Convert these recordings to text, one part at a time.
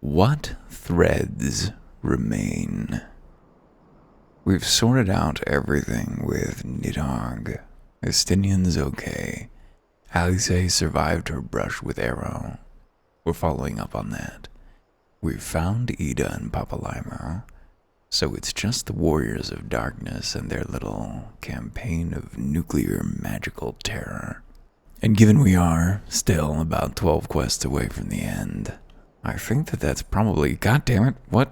What threads remain? We've sorted out everything with Nidhogg. Estinian's okay. Alice survived her brush with Arrow. We're following up on that. We've found Ida and Papalaimo, so it's just the Warriors of Darkness and their little campaign of nuclear magical terror. And given we are still about 12 quests away from the end, I think that's probably... God damn it, what?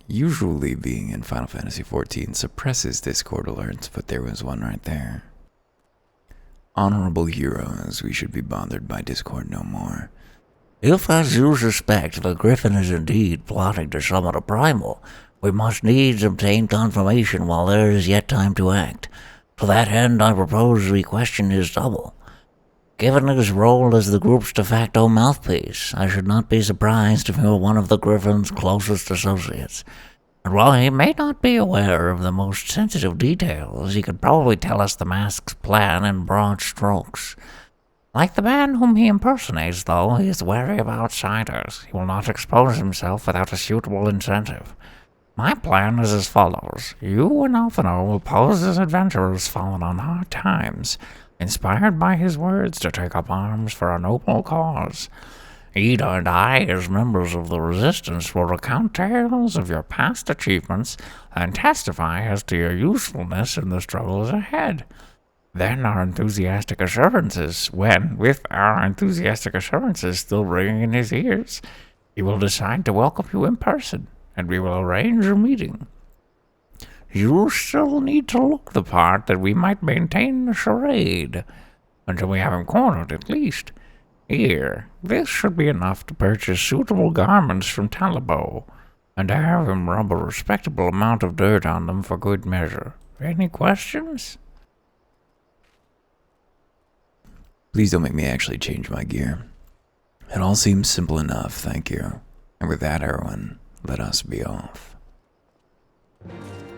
Usually being in Final Fantasy XIV suppresses Discord alerts, but there was one right there. Honorable heroes, we should be bothered by Discord no more. If, as you suspect, the Griffin is indeed plotting to summon a primal, we must needs obtain confirmation while there is yet time to act. To that end, I propose we question his double. Given his role as the group's de facto mouthpiece, I should not be surprised if he were one of the Griffin's closest associates. And while he may not be aware of the most sensitive details, he could probably tell us the mask's plan in broad strokes. Like the man whom he impersonates, though, he is wary of outsiders. He will not expose himself without a suitable incentive. My plan is as follows. You and Alphinaud will pose as adventurers fallen on hard times, inspired by his words to take up arms for a noble cause. Ida and I, as members of the Resistance, will recount tales of your past achievements and testify as to your usefulness in the struggles ahead. Then with our enthusiastic assurances still ringing in his ears, he will decide to welcome you in person, and we will arrange a meeting. You still need to look the part that we might maintain the charade, until we have him cornered at least. Here, this should be enough to purchase suitable garments from Talabo, and to have him rub a respectable amount of dirt on them for good measure. Any questions? Please don't make me actually change my gear. It all seems simple enough, thank you. And with that, Erwin, let us be off.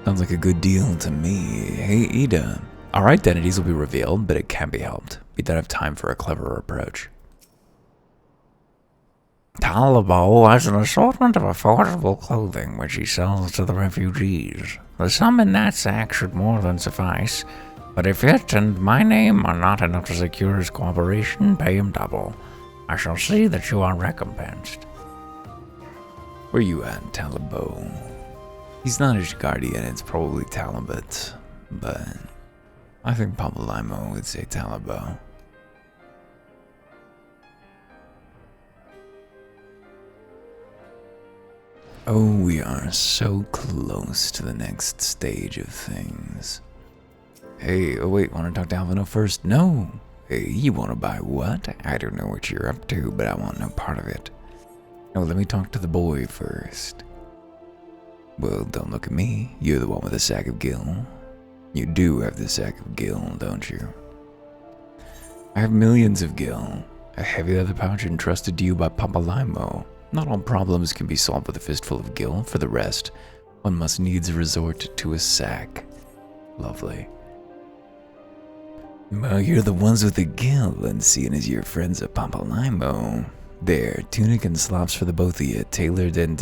Sounds like a good deal to me. Hey, Ida. Our identities will be revealed, but it can't be helped. We don't have time for a cleverer approach. Talabo has an assortment of affordable clothing which he sells to the refugees. The sum in that sack should more than suffice, but if it and my name are not enough to secure his cooperation, pay him double. I shall see that you are recompensed. Where you at, Talabo? He's not his guardian, it's probably Talabot, but I think Papalaimo would say Talabo. Oh, we are so close to the next stage of things. Hey, oh wait, want to talk to Alphinaud first? No. Hey, you want to buy what? I don't know what you're up to, but I want no part of it. No, let me talk to the boy first. Well, don't look at me. You're the one with the sack of gil. You do have the sack of gil, don't you? I have millions of gil. A heavy leather pouch entrusted to you by Papalaimo. Not all problems can be solved with a fistful of gil. For the rest, one must needs resort to a sack. Lovely. Well, you're the ones with the gil, and seeing as your friends at Papalaimo, there, tunic and slops for the both of you, tailored and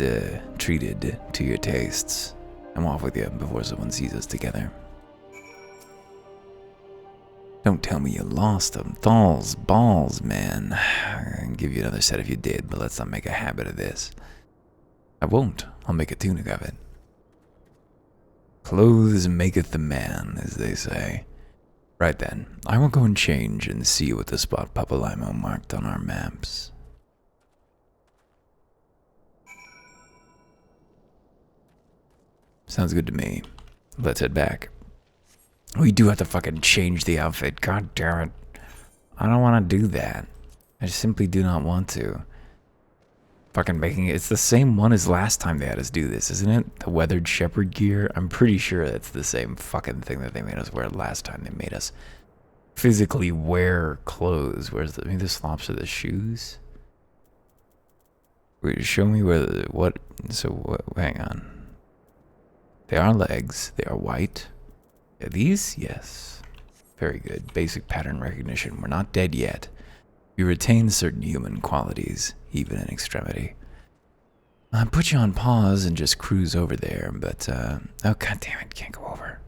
treated to your tastes. I'm off with you before someone sees us together. Don't tell me you lost them. Balls, man. I'd give you another set if you did, but let's not make a habit of this. I won't. I'll make a tunic of it. Clothes maketh the man, as they say. Right then, I will go and change and see what the spot Papalaimo marked on our maps. Sounds good to me. Let's head back. We do have to fucking change the outfit. God damn it. I don't want to do that. I simply do not want to. Fucking making it. It's the same one as last time they had us do this, isn't it? The weathered shepherd gear. I'm pretty sure that's the same fucking thing that they made us wear last time. They made us physically wear clothes. Where's the, maybe the slops are the shoes? Wait, show me where the, what, so what, hang on. They are legs. They are white. Are these? Yes. Very good. Basic pattern recognition. We're not dead yet. We retain certain human qualities, even in extremity. I put you on pause and just cruise over there, but, oh, god damn it, can't go over.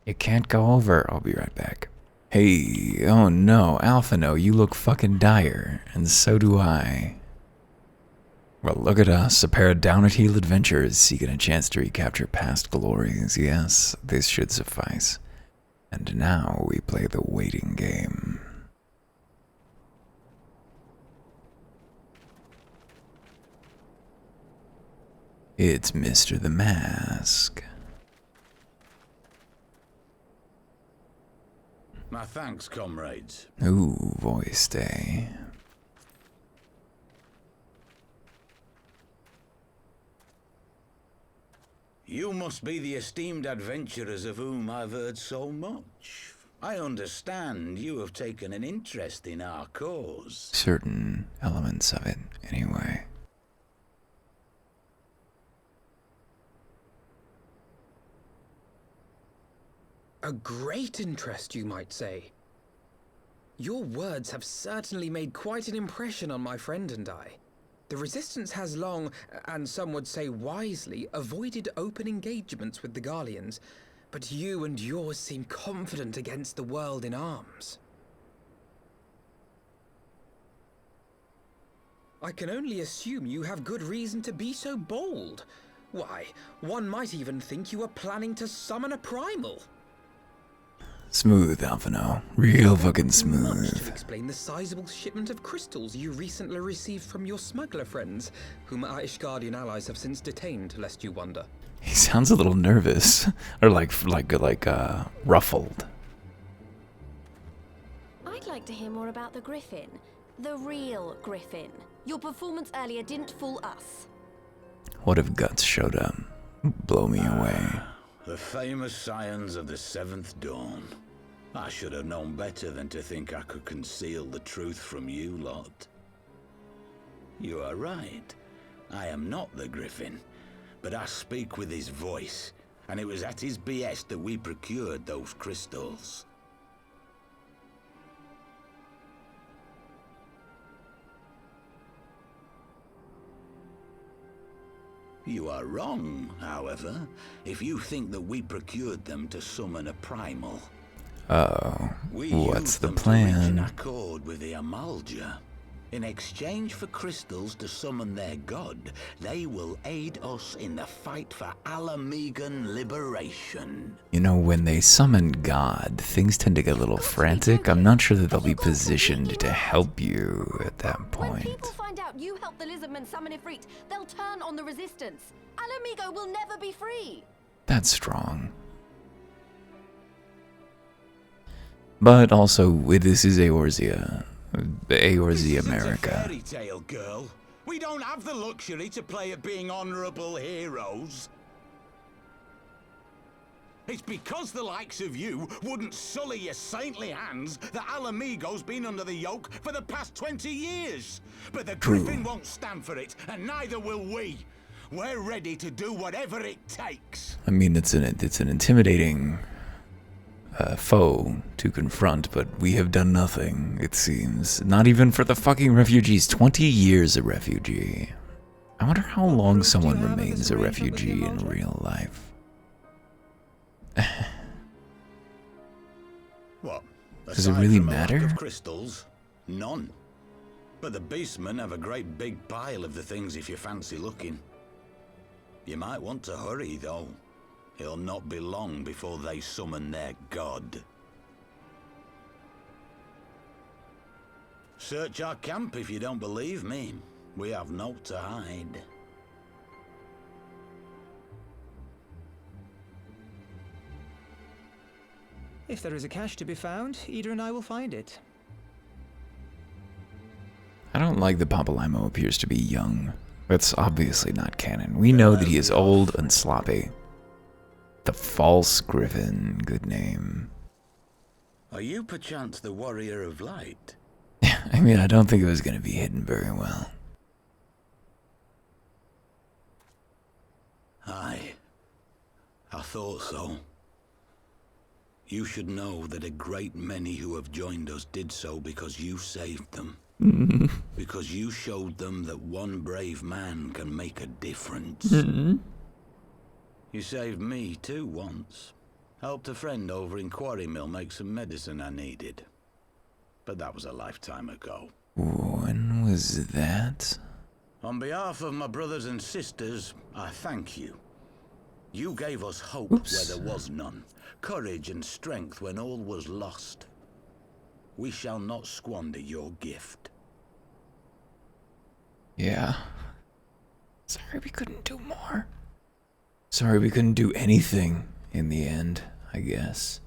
You can't go over. I'll be right back. Hey, oh no, Alphino, you look fucking dire, and so do I. Well, look at us, a pair of down-at-heel adventurers seeking a chance to recapture past glories. Yes, this should suffice. And now we play the waiting game. It's Mr. the Mask. My thanks, comrades. Ooh, voice day. You must be the esteemed adventurers of whom I've heard so much. I understand you have taken an interest in our cause. Certain elements of it, anyway. A great interest, you might say. Your words have certainly made quite an impression on my friend and I. The Resistance has long, and some would say wisely, avoided open engagements with the Garleans, but you and yours seem confident against the world in arms. I can only assume you have good reason to be so bold. Why, one might even think you are planning to summon a primal. Smooth, Alphino. Real fucking Much to smooth. explain the sizable shipment of crystals you recently received from your smuggler friends, whom our Ishgardian allies have since detained, lest you wonder. He sounds a little nervous, or ruffled. I'd like to hear more about the Griffin. The real Griffin. Your performance earlier didn't fool us. What if Guts showed up? Blow me away. The famous scions of the Seventh Dawn. I should have known better than to think I could conceal the truth from you lot. You are right. I am not the Griffin, but I speak with his voice, and it was at his behest that we procured those crystals. You are wrong, however, if you think that we procured them to summon a primal. Uh-oh. We What's used the them to reach an plan? accord with the Amalja. In exchange for crystals to summon their god, they will aid us in the fight for Alamegan liberation. You know, when they summon God, things tend to get a little frantic. I'm not sure that they'll be positioned to help you at that When point. people find out you helped the Lizardmen summon Ifrit, they'll turn on the Resistance. Alamigo will never be free. That's strong. But also, this is Eorzea. Eorzea This isn't a America. fairy tale, girl. We don't have the luxury to play at being honorable heroes. It's because the likes of you wouldn't sully your saintly hands that Alamigo's been under the yoke for the past 20 years. But the True. Griffin won't stand for it, and neither will we. We're ready to do whatever it takes. I mean, it's an intimidating foe to confront, but we have done nothing, it seems. Not even for the fucking refugees. 20 years a refugee. I wonder how long someone you have of remains this a arrangement with the refugee in Amalja? real life. What? Does it Aside really from a lack matter? of crystals, none. But the beastmen have a great big pile of the things if you fancy looking. You might want to hurry, though. It'll not be long before they summon their god. Search our camp if you don't believe me. We have naught to hide. If there is a cache to be found, Ida and I will find it. I don't like that Papalimo appears to be young. That's obviously not canon. We know that he is old and sloppy. The False Griffin, good name. Are you perchance the Warrior of Light? I mean, I don't think it was going to be hidden very well. Aye. I thought so. You should know that a great many who have joined us did so because you saved them. Because you showed them that one brave man can make a difference. You saved me too once. Helped a friend over in Quarry Mill make some medicine I needed. But that was a lifetime ago. When was that? On behalf of my brothers and sisters, I thank you. You gave us hope Oops. where there was none, courage and strength when all was lost. We shall not squander your gift. Yeah. Sorry we couldn't do more. Sorry we couldn't do anything in the end, I guess.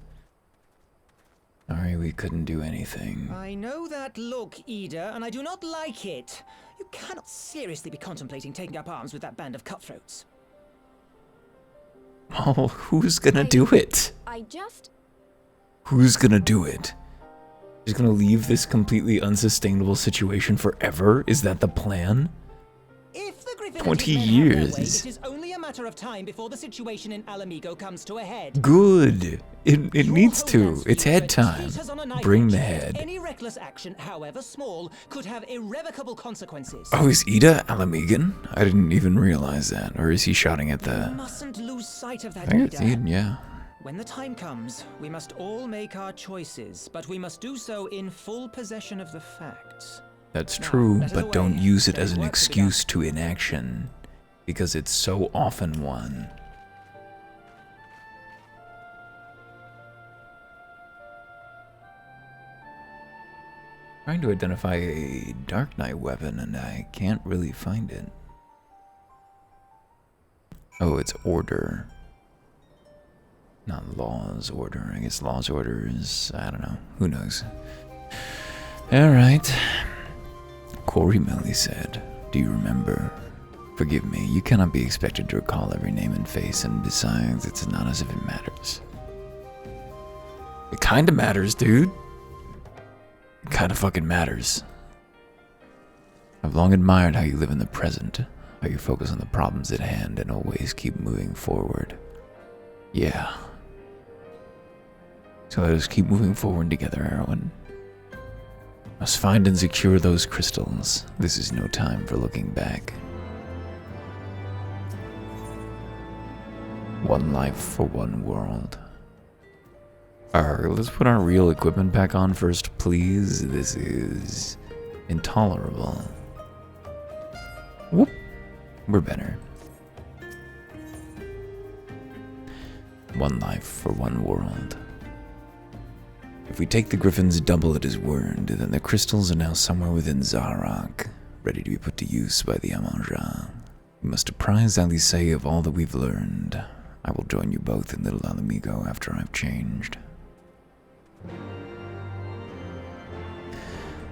Sorry we couldn't do anything. I know that look, Ida, and I do not like it. You cannot seriously be contemplating taking up arms with that band of cutthroats. Oh, who's gonna do it? I just... Who's gonna do it? Just gonna leave this completely unsustainable situation forever? Is that the plan? If the Griffin 20 and his men have their way, years. it is only a matter of time before the situation in Alamigo comes to a head. Good. It Your needs to. homeland's It's head future time. teeters on a knife Bring edge. the head. Any reckless action, however small, could have irrevocable consequences. Oh, is Ida Alamegan? I didn't even realize that. Or is he shouting at We the... mustn't lose sight of I that, think it's Ida. Eden, yeah. When the time comes, we must all make our choices, but we must do so in full possession of the facts. That's Now, true, that is but the don't way. use it There as is an work to be excuse to inaction. Because it's so often one. Trying to identify a Dark Knight weapon and I can't really find it. Oh, it's order. Not law's order. I guess law's order is, I don't know. Who knows? Alright. Quarry Mill, he said. Do you remember? Forgive me, you cannot be expected to recall every name and face, and besides, it's not as if it matters. It kinda matters, dude. It kinda fucking matters. I've long admired how you live in the present, how you focus on the problems at hand and always keep moving forward. Yeah. So let us keep moving forward together, Erwin. Must find and secure those crystals. This is no time for looking back. One life for one world. Alright, let's put our real equipment back on first, please. This is intolerable. Whoop. We're better. One life for one world. If we take the Griffin's double at his word, then the crystals are now somewhere within Zaharak, ready to be put to use by the Amanjah. We must apprise Alisei of all that we've learned. I will join you both in Little Alamigo after I've changed.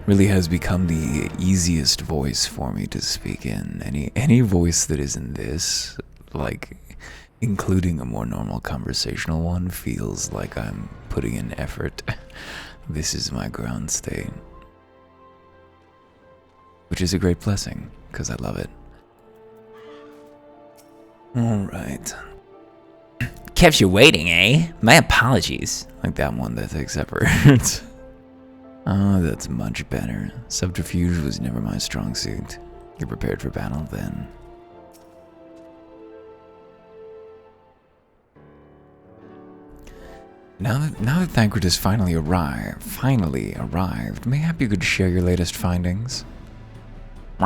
Really has become the easiest voice for me to speak in. Any voice that isn't this, like including a more normal conversational one, feels like I'm putting in effort. This is my ground state. Which is a great blessing, because I love it. Alright. Kept you waiting, eh? My apologies. Like that one that takes effort. Oh, that's much better. Subterfuge was never my strong suit. You're prepared for battle then. Now that Thancred has finally arrived, mayhap you could share your latest findings? You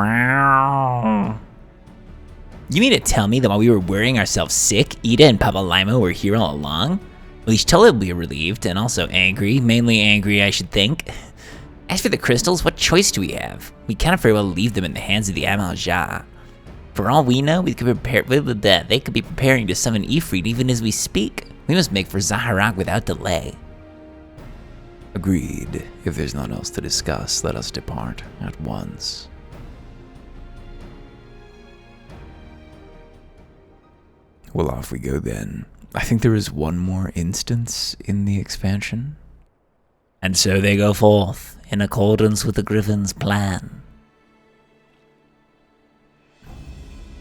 mean to tell me that while we were worrying ourselves sick, Ida and Papa Limo were here all along? Well, he's totally relieved and also angry. Mainly angry, I should think. As for the crystals, what choice do we have? We cannot very well leave them in the hands of the Amalja. For all we know, we could prepare with that. They could be preparing to summon Ifrit even as we speak. We must make for Zaharak without delay. Agreed. If there's naught else to discuss, let us depart at once. Well, off we go then. I think there is one more instance in the expansion. And so they go forth, in accordance with the Griffin's plan.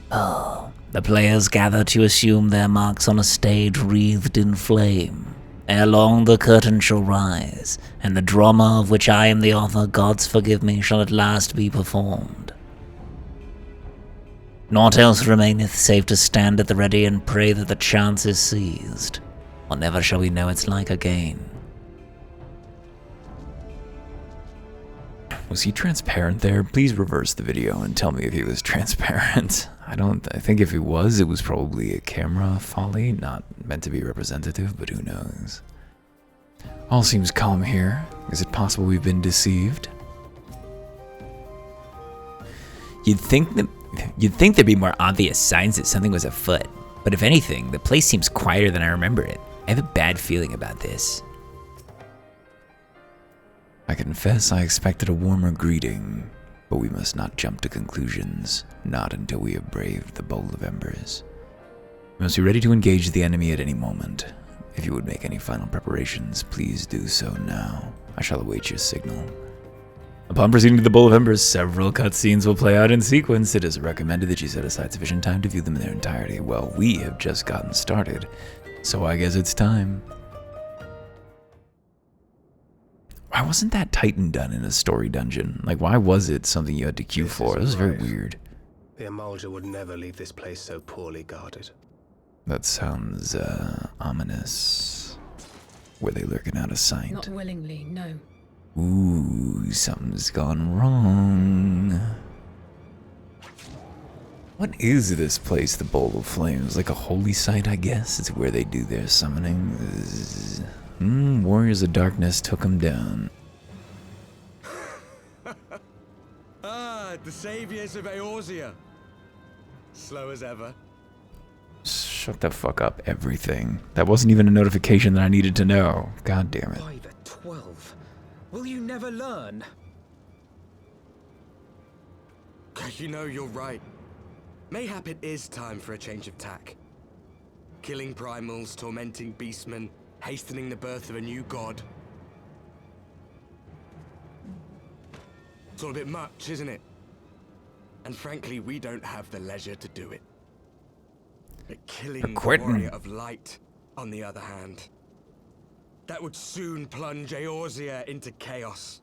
Oh, the players gather to assume their marks on a stage wreathed in flame. Ere long the curtain shall rise, and the drama of which I am the author, gods forgive me, shall at last be performed. Naught else remaineth save to stand at the ready and pray that the chance is seized, or never shall we know its like again. Was he transparent there? Please reverse the video and tell me if he was transparent. I think if he was, it was probably a camera folly, not meant to be representative, but who knows. All seems calm here. Is it possible we've been deceived? You'd think there'd be more obvious signs that something was afoot, but if anything, the place seems quieter than I remember it. I have a bad feeling about this. I confess I expected a warmer greeting, but we must not jump to conclusions, not until we have braved the Bowl of Embers. We must be ready to engage the enemy at any moment. If you would make any final preparations, please do so now. I shall await your signal. Upon proceeding to the Bowl of Embers, several cutscenes will play out in sequence. It is recommended that you set aside sufficient time to view them in their entirety. Well, we have just gotten started, so I guess it's time. Why wasn't that Titan done in a story dungeon? Like, why was it something you had to queue for? This is very weird. The Amalja would never leave this place so poorly guarded. That sounds, ominous. Were they lurking out of sight? Not willingly, no. Ooh, something's gone wrong. What is this place, the Bowl of Flames? Like a holy site, I guess? It's where they do their summoning. Warriors of Darkness took them down. The saviors of Eorzea. Slow as ever. Shut the fuck up, everything. That wasn't even a notification that I needed to know. God damn it. By the 12. Will you never learn? You know, you're right. Mayhap it is time for a change of tack. Killing primals, tormenting beastmen, hastening the birth of a new god. It's all a bit much, isn't it? And frankly, we don't have the leisure to do it. But killing the Warrior of Light, on the other hand, that would soon plunge Eorzea into chaos.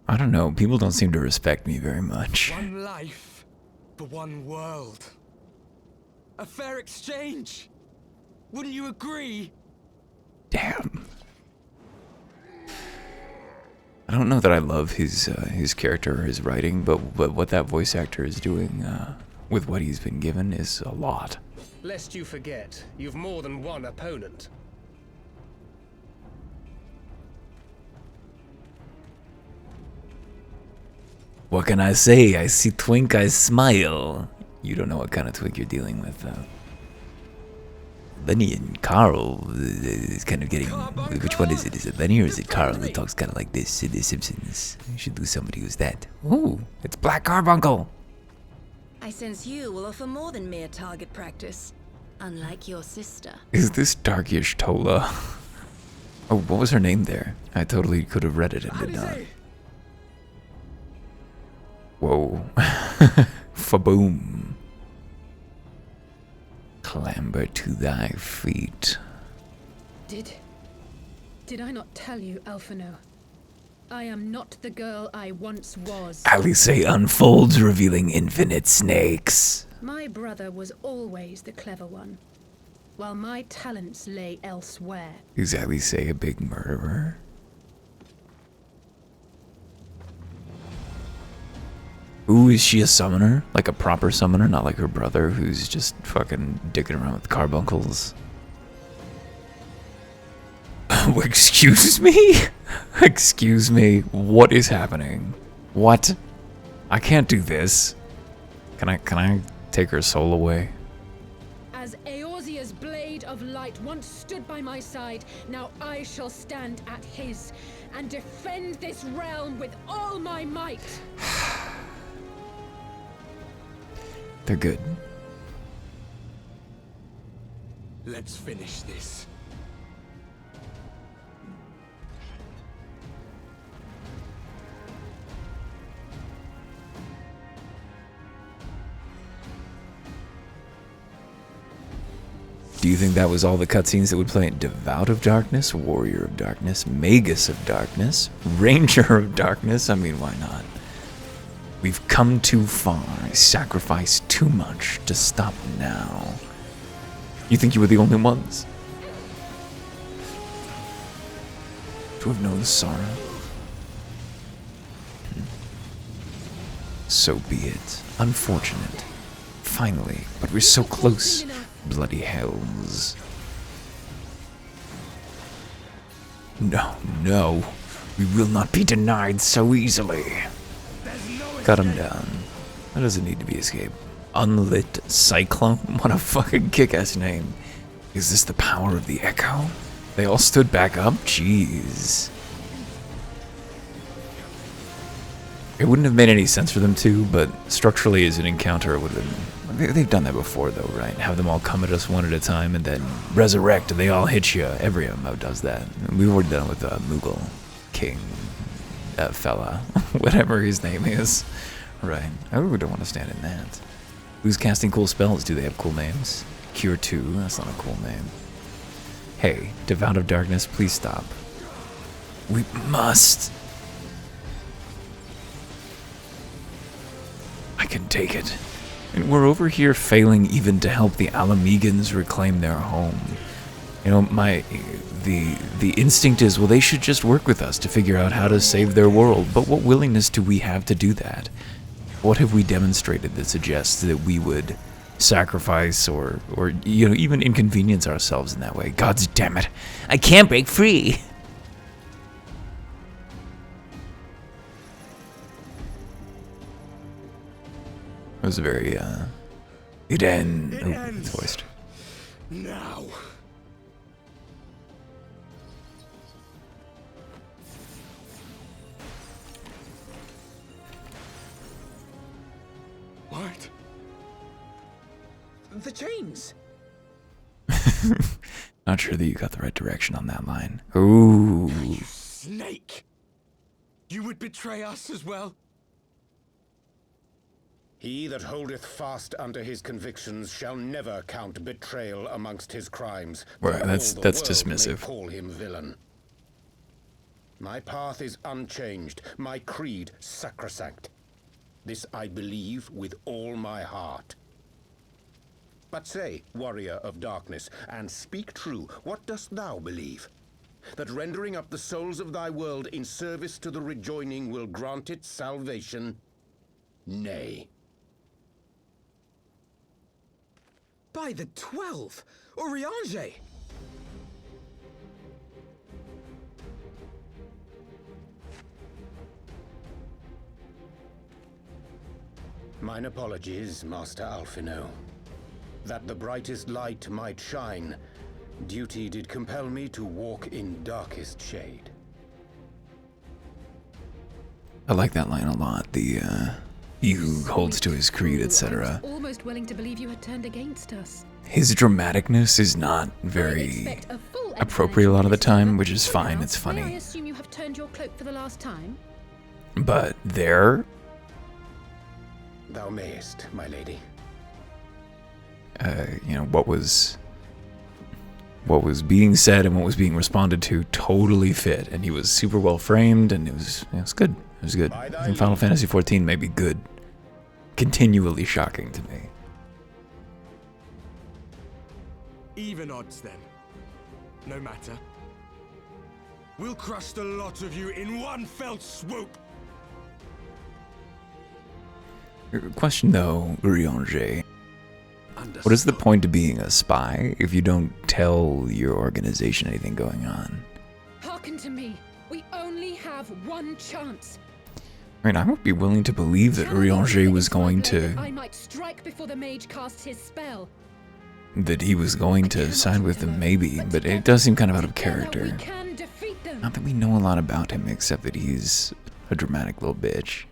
I don't know, people don't seem to respect me very much. One life for one world. A fair exchange. Wouldn't you agree? Damn. I don't know that I love his character or his writing, but what that voice actor is doing with what he's been given is a lot. Lest you forget, you've more than one opponent. What can I say? I see twink, I smile. You don't know what kind of twink you're dealing with, though. Lenny and Carl is kind of getting... Which one is it? Is it Lenny or is it Carl who talks kind of like this in The Simpsons? You should lose somebody who's that. Ooh, it's Black Carbuncle. I sense you will offer more than mere target practice, unlike your sister. Is this Darkish Tola? Oh, what was her name there? I totally could have read it and did not. Whoa. Faboom. Clamber to thy feet. Did I not tell you, Alphino? I am not the girl I once was. Alice unfolds, revealing infinite snakes. My brother was always the clever one, while my talents lay elsewhere. Is Alice a big murderer? Ooh, is she a summoner? Like a proper summoner, not like her brother who's just fucking dicking around with carbuncles? Excuse me? Excuse me, what is happening? What? I can't do this. Can I take her soul away? As Eorzea's blade of light once stood by my side, now I shall stand at his and defend this realm with all my might. They're good. Let's finish this. Do you think that was all the cutscenes that would play in Devout of Darkness, Warrior of Darkness, Magus of Darkness, Ranger of Darkness? I mean, why not? We've come too far, sacrificed too much to stop now. You think you were the only ones to have known sorrow? So be it. Unfortunate. Finally, but we're so close. Bloody hells. No, no. We will not be denied so easily. Cut him down. That doesn't need to be escaped. Unlit Cyclone? What a fucking kick-ass name. Is this the power of the Echo? They all stood back up? Jeez. It wouldn't have made any sense for them to, but structurally as an encounter it would have been... They've done that before though, right? Have them all come at us one at a time and then resurrect and they all hit you. Every MMO does that. We've already done it with Moogle King, fella, whatever his name is. Right. I really don't want to stand in that. Who's casting cool spells? Do they have cool names? Cure 2, that's not a cool name. Hey, Devout of Darkness, please stop. We must. I can take it. And we're over here failing even to help the Alamegans reclaim their home. You know, the instinct is, well, they should just work with us to figure out how to save their world. But what willingness do we have to do that? What have we demonstrated that suggests that we would sacrifice or you know, even inconvenience ourselves in that way? God's damn it. I can't break free. It was very, it ends. It's voiced. Now. What? The chains! Not sure that you got the right direction on that line. Ooh. You snake! You would betray us as well? He that holdeth fast unto his convictions shall never count betrayal amongst his crimes. Right, that's dismissive. May call him villain. My path is unchanged, my creed sacrosanct. This I believe with all my heart. But say, warrior of darkness, and speak true, what dost thou believe? That rendering up the souls of thy world in service to the rejoining will grant it salvation? Nay. By the 12! Urianger! Mine apologies, Master Alphino. That the brightest light might shine, duty did compel me to walk in darkest shade. I like that line a lot. The, he who holds to his creed, etc. Almost willing to believe you had turned against us. His dramaticness is not very appropriate a lot of the time, which is fine, it's funny. I assume you have turned your cloak for the last time? But there... Thou mayest, my lady. You know, what was being said and what was being responded to totally fit, and he was super well framed, and it was good. It was good. I think Final Fantasy XIV may be good. Continually shocking to me. Even odds then. No matter. We'll crush the lot of you in one fell swoop. Question though, Urianger. What is the point of being a spy if you don't tell your organization anything going on? Hearken to me. We only have one chance. I mean, I would be willing to believe that Urianger was going to... I might strike before the mage casts his spell. That he was going to side with them, maybe, but it does seem kind of out of character. Not that we know a lot about him, except that he's a dramatic little bitch.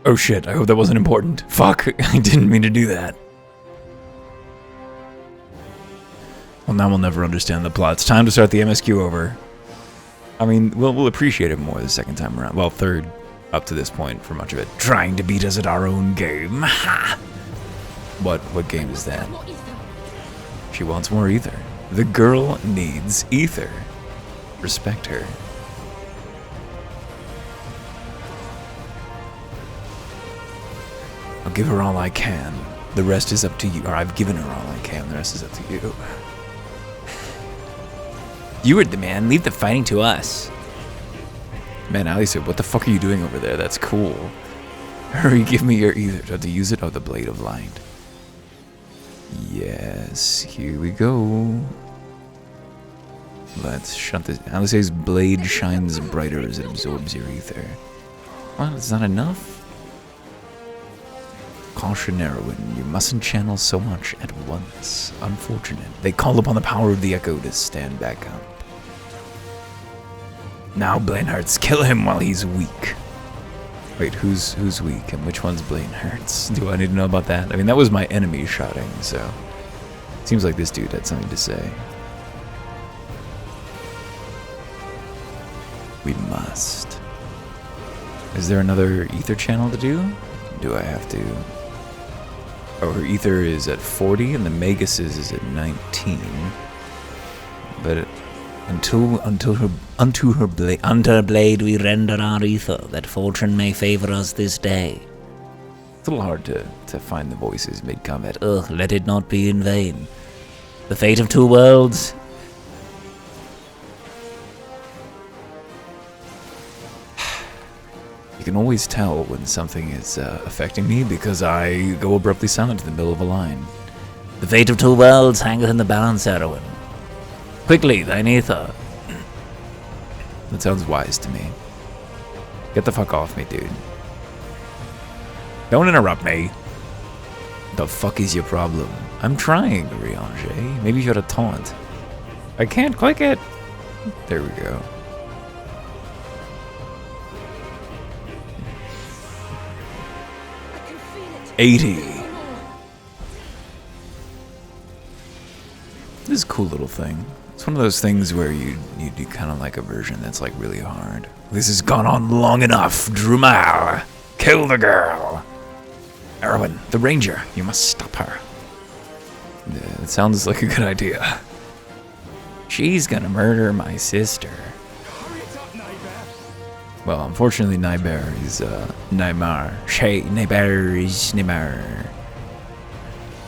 Oh shit, I hope that wasn't important. Fuck, I didn't mean to do that. Well, now we'll never understand the plot. It's time to start the MSQ over. I mean, we'll appreciate it more the second time around. Well, third up to this point for much of it. Trying to beat us at our own game. Ha! What game is that? She wants more ether. The girl needs ether. Respect her. I'll give her all I can. The rest is up to you. Or I've given her all I can. The rest is up to you. You were the man. Leave the fighting to us. Man, Ali said, what the fuck are you doing over there? That's cool. Hurry, give me your ether. Do I have to use it? Oh, the Blade of Light. Yes, here we go. Let's shut this. Alice's blade shines brighter as it absorbs your ether. Well, it's not enough. Caution, Erwin, you mustn't channel so much at once. Unfortunate. They call upon the power of the Echo to stand back up. Now, Blainhearts, kill him while he's weak. Wait, who's weak and which one's Blainhearts? Do I need to know about that? I mean, that was my enemy shouting, so... Seems like this dude had something to say. We must. Is there another ether channel to do? Do I have to... Oh, her ether is at 40 and the Magus's is at 19. But unto her blade we render our ether, that fortune may favor us this day. It's a little hard to find the voices mid-combat. Ugh, let it not be in vain. The fate of two worlds. You can always tell when something is affecting me because I go abruptly silent in the middle of a line. The fate of two worlds hangeth in the balance, Erwin. Quickly, thine ether. That sounds wise to me. Get the fuck off me, dude. Don't interrupt me. The fuck is your problem? I'm trying, Riange. Maybe you should have taunt. I can't click it. There we go. I can feel it. 80. This is a cool little thing. It's one of those things where you do kind of like a version that's like really hard. This has gone on long enough. Drumal, kill the girl. Erwin, the ranger, you must stop her. Yeah, it sounds like a good idea. She's gonna murder my sister. Well, unfortunately, Nyber is Nymar. Nyber is Nymar.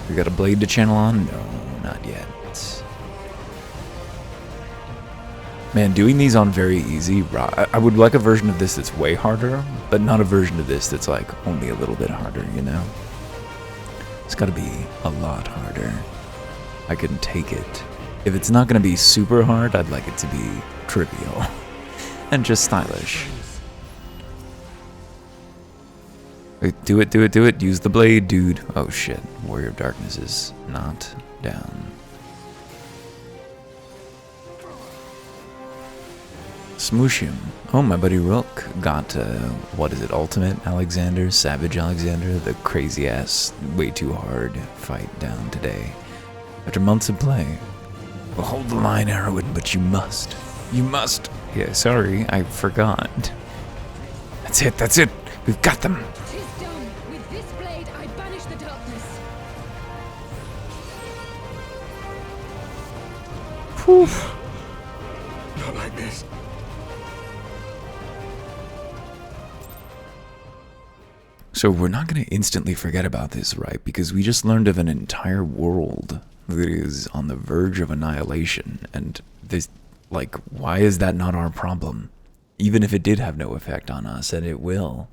We got a blade to channel on? No, not yet. Man, doing these on very easy, I would like a version of this that's way harder, but not a version of this that's like only a little bit harder, you know? It's gotta be a lot harder. I couldn't take it. If it's not gonna be super hard, I'd like it to be trivial and just stylish. Wait, do it, use the blade, dude. Oh shit, Warrior of Darkness is not down. Smoosh him. Oh, my buddy Rook got, what is it, Ultimate Alexander, Savage Alexander, the crazy ass, way too hard fight down today. After months of play. Well, hold the line, Erwin, but you must. You must. Yeah, sorry, I forgot. That's it. We've got them. 'Tis done. With this blade I banish the darkness. Poof. Not like this. So we're not going to instantly forget about this, right? Because we just learned of an entire world that is on the verge of annihilation. And this, like, why is that not our problem? Even if it did have no effect on us, and it will.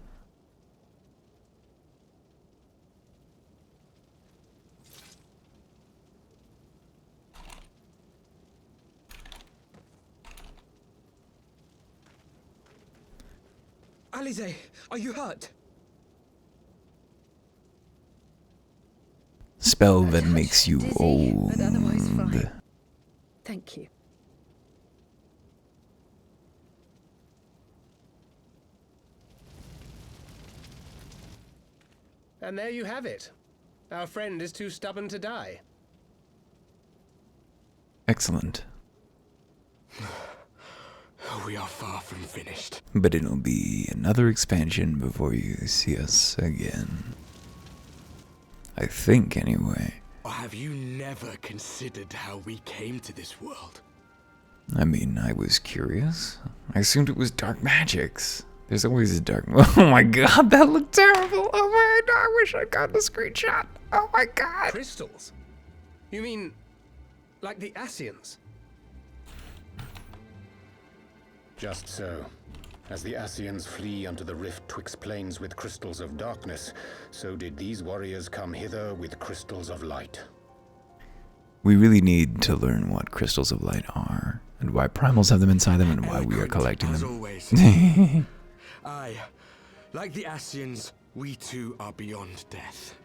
Alize, are you hurt? Spell that makes you old. But otherwise fine. Thank you. And there you have it. Our friend is too stubborn to die. Excellent. We are far from finished. But it'll be another expansion before you see us again. I think, anyway. Or have you never considered how we came to this world? I mean, I was curious. I assumed it was dark magics. There's always a dark... Oh my god, that looked terrible. Oh my god, I wish I'd gotten a screenshot. Oh my god. Crystals? You mean, like the Ascians? Just so. As the Ascians flee unto the rift twixt plains with crystals of darkness, so did these warriors come hither with crystals of light. We really need to learn what crystals of light are, and why primals have them inside them, and why we are collecting as them. Always. Aye, like the Ascians, we too are beyond death.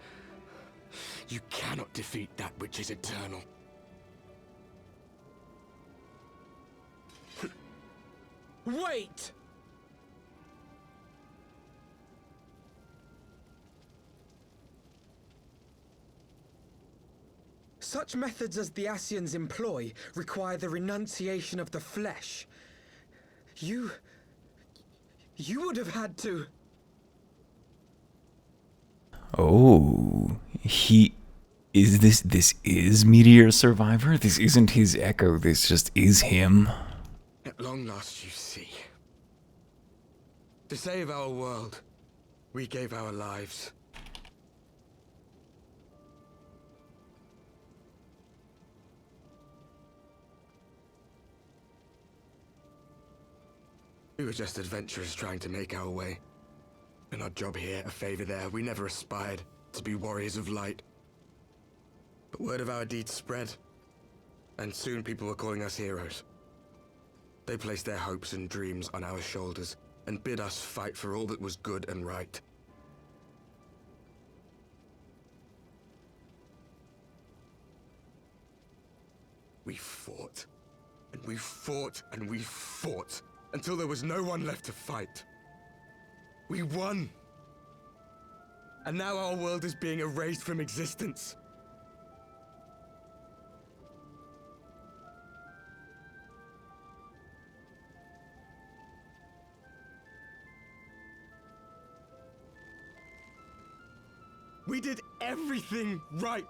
You cannot defeat that which is eternal. Wait! Such methods as the Ascians employ require the renunciation of the flesh. You would have had to... Oh, this is Meteor Survivor? This isn't his echo, this just is him? At long last you see. To save our world, we gave our lives. We were just adventurers trying to make our way. An odd job here, a favor there. We never aspired to be warriors of light. But word of our deeds spread, and soon people were calling us heroes. They placed their hopes and dreams on our shoulders, and bid us fight for all that was good and right. We fought, and we fought, and we fought, until there was no one left to fight. We won! And now our world is being erased from existence. We did everything right.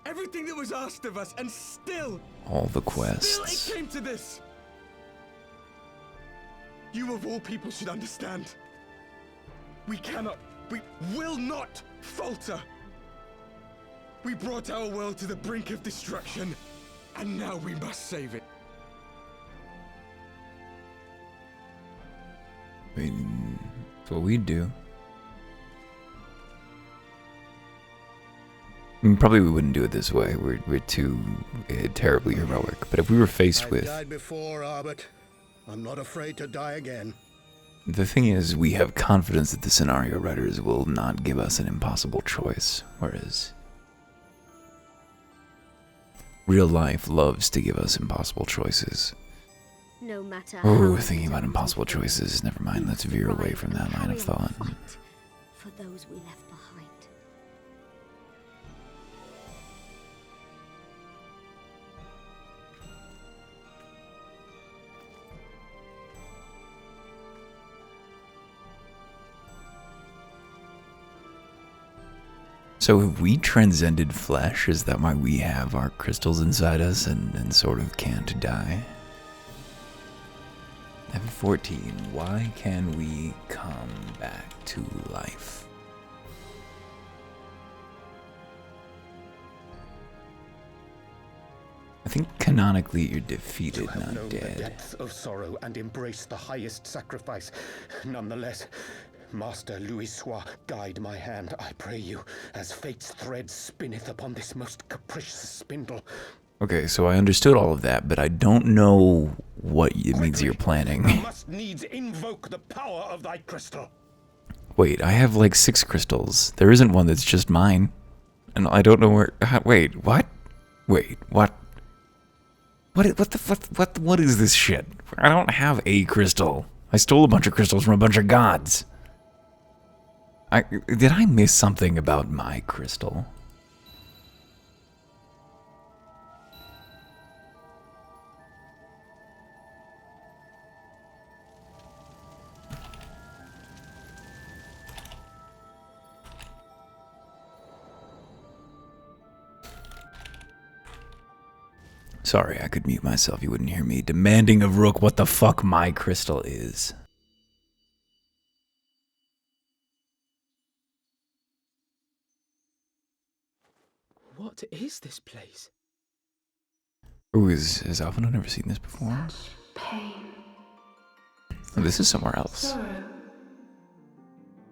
Everything that was asked of us, and still... All the quests. Still it came to this. You of all people should understand. We will not falter. We brought our world to the brink of destruction, and now we must save it. I mean, that's what we do. I mean, probably we wouldn't do it this way. We're too terribly heroic. But if we were faced with... I died before, Arbut. I'm not afraid to die again. The thing is, we have confidence that the scenario writers will not give us an impossible choice, whereas real life loves to give us impossible choices. No matter Oh, thinking about impossible choices. Never mind, let's veer away from that line of thought. for those we left behind. So have we transcended flesh? Is that why we have our crystals inside us and sort of can't die? F14, why can we come back to life? I think canonically you're defeated, To have not known the dead. depths of sorrow and embraced the highest sacrifice. Nonetheless, Master Louis Sois, guide my hand, I pray you, as fate's thread spinneth upon this most capricious spindle. Okay, so I understood all of that, but I don't know what it means you're planning. I must needs invoke the power of thy crystal. Wait, I have like 6 crystals. There isn't one that's just mine. And I don't know where... wait, what? Wait, what? What is this shit? I don't have a crystal. I stole a bunch of crystals from a bunch of gods. Did I miss something about my crystal? Sorry, I could mute myself. You wouldn't hear me demanding of Rook what the fuck my crystal is. What is this place? Ooh, has Alphinaud never seen this before? Pain. Oh, this is somewhere else. Sorrow.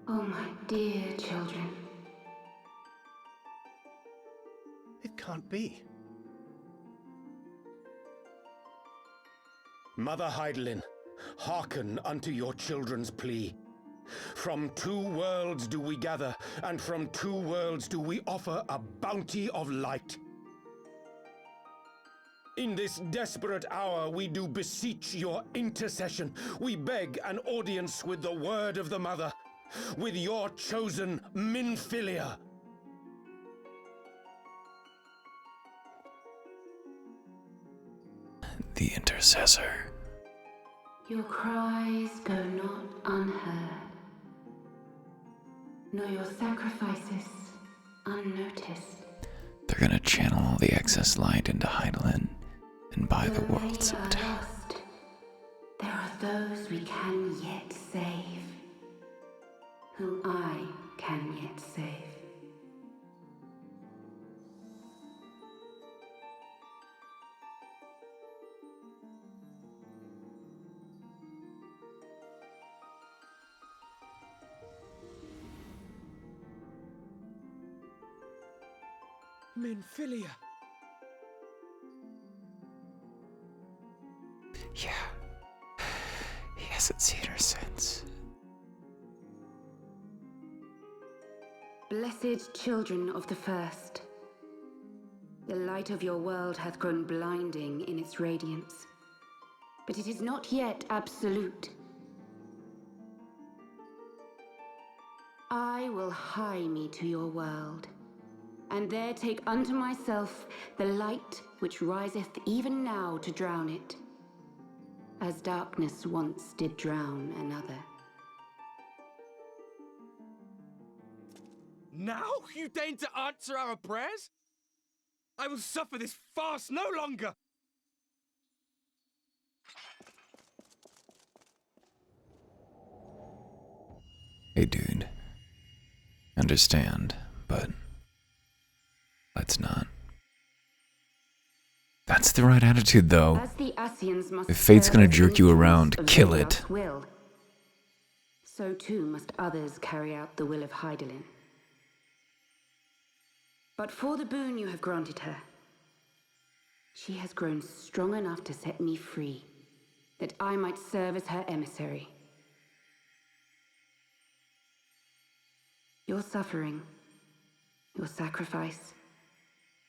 Oh, my dear children. It can't be. Mother Hydaelyn, hearken unto your children's plea. From 2 worlds do we gather, and from 2 worlds do we offer a bounty of light. In this desperate hour we do beseech your intercession. We beg an audience with the word of the Mother, with your chosen Minfilia. The intercessor. Your cries go not unheard, nor your sacrifices unnoticed. They're gonna channel all the excess light into Hydaelyn and buy the world some time. There are those we can yet save, whom I can yet save. Minfilia. Yeah. He hasn't seen her since. Blessed children of the First, the light of your world hath grown blinding in its radiance, but it is not yet absolute. I will hie me to your world, and there take unto myself the light which riseth even now to drown it, as darkness once did drown another. Now you deign to answer our prayers? I will suffer this farce no longer! Hey dude. Understand, but let's not. That's the right attitude though. As the Ascians must If fate's gonna serve jerk you the around, of kill Rhaegar's it. Will, so too must others carry out the will of Hydaelyn. But for the boon you have granted her, she has grown strong enough to set me free, that I might serve as her emissary. Your suffering, your sacrifice,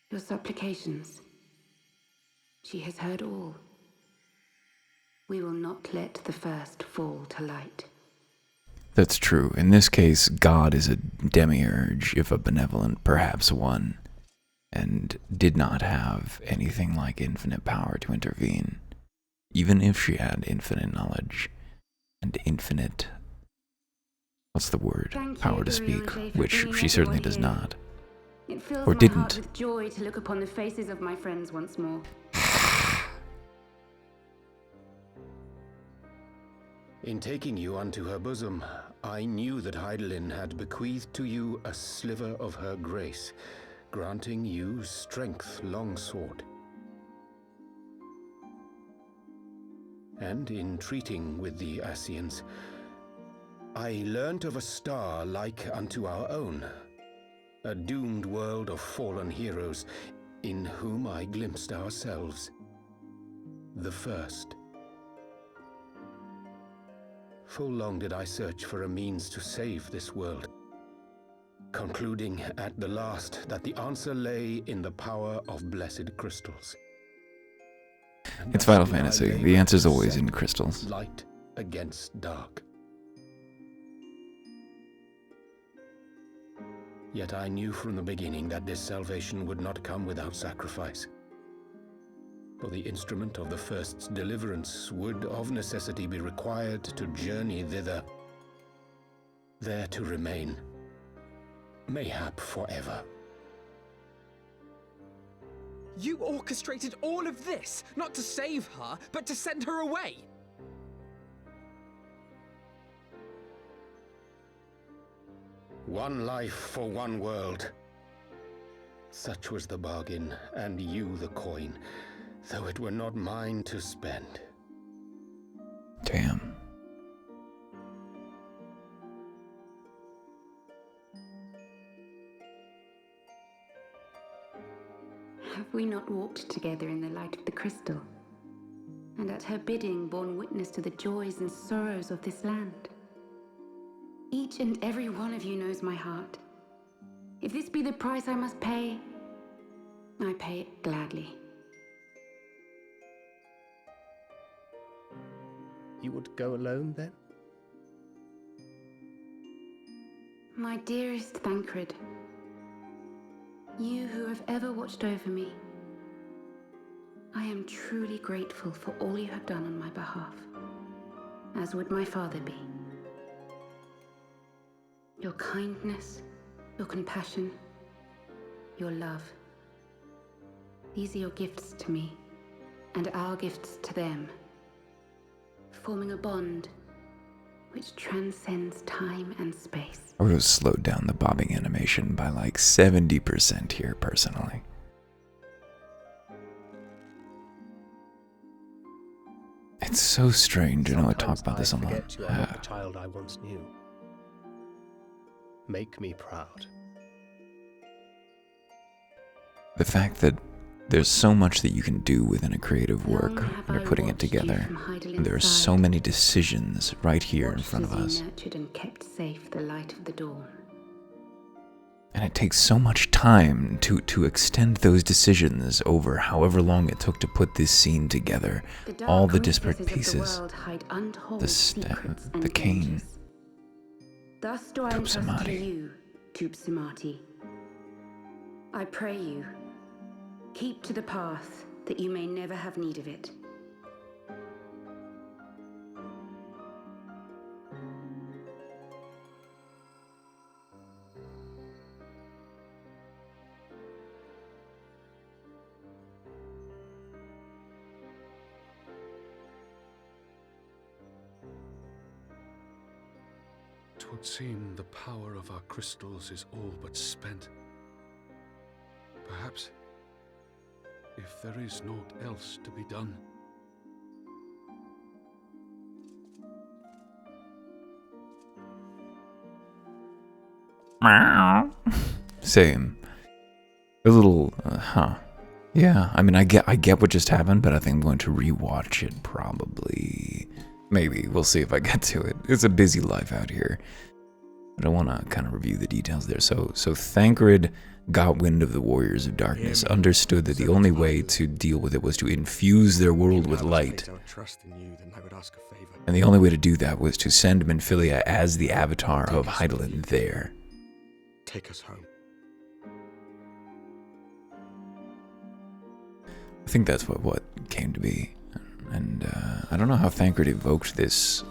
your supplications, she has heard all. We will not let the first fall to light. That's true. In this case, God is a demiurge, if a benevolent, perhaps one, and did not have anything like infinite power to intervene, even if she had infinite knowledge and infinite, what's the word, power to speak, which she certainly does not, It fills or my didn't. heart with joy to look upon the faces of my friends once more. In taking you unto her bosom, I knew that Hydaelyn had bequeathed to you a sliver of her grace, granting you strength longsword. And in treating with the Ascians, I learnt of a star like unto our own, a doomed world of fallen heroes, in whom I glimpsed ourselves, the first. Full long did I search for a means to save this world, concluding at the last that the answer lay in the power of blessed crystals. And It's thus Final did I Fantasy. labor The answer's to always in set crystals. Light against dark. Yet I knew from the beginning that this salvation would not come without sacrifice. For the instrument of the First's deliverance would of necessity be required to journey thither, there to remain, mayhap forever. You orchestrated all of this, not to save her, but to send her away. One life for one world. Such was the bargain, and you the coin, though it were not mine to spend. Damn. Have we not walked together in the light of the crystal, and at her bidding borne witness to the joys and sorrows of this land? Each and every one of you knows my heart. If this be the price I must pay, I pay it gladly. You would go alone, then? My dearest Thancred, you who have ever watched over me, I am truly grateful for all you have done on my behalf, as would my father be. Your kindness, your compassion, your love. These are your gifts to me, and our gifts to them, forming a bond which transcends time and space. I would have slowed down the bobbing animation by like 70% here, personally. It's so strange, you know, I talk about this a lot. Forget you are not the child I once knew. Make me proud. The fact that there's so much that you can do within a creative work when you're putting it together. And there are so many decisions right here in front of us. Nurtured and kept safe the light of the dawn. And it takes so much time to extend those decisions over however long it took to put this scene together. All the disparate pieces. The stem, the cane. Thus do I entrust to you, Tupsimati. I pray you, keep to the path that you may never have need of it. Twould seem the power of our crystals is all but spent. Perhaps, if there is naught else to be done. Same. A little, Yeah, I mean, I get what just happened, but I think I'm going to rewatch it probably. Maybe. We'll see if I get to it. It's a busy life out here. But I want to kind of review the details there. So Thancred got wind of the Warriors of Darkness, understood that the only way to deal with it was to infuse their world with light. And the only way to do that was to send Minfilia as the avatar of Hydaelyn there. Take us home. I think that's what came to be. And I don't know how Thancred evoked this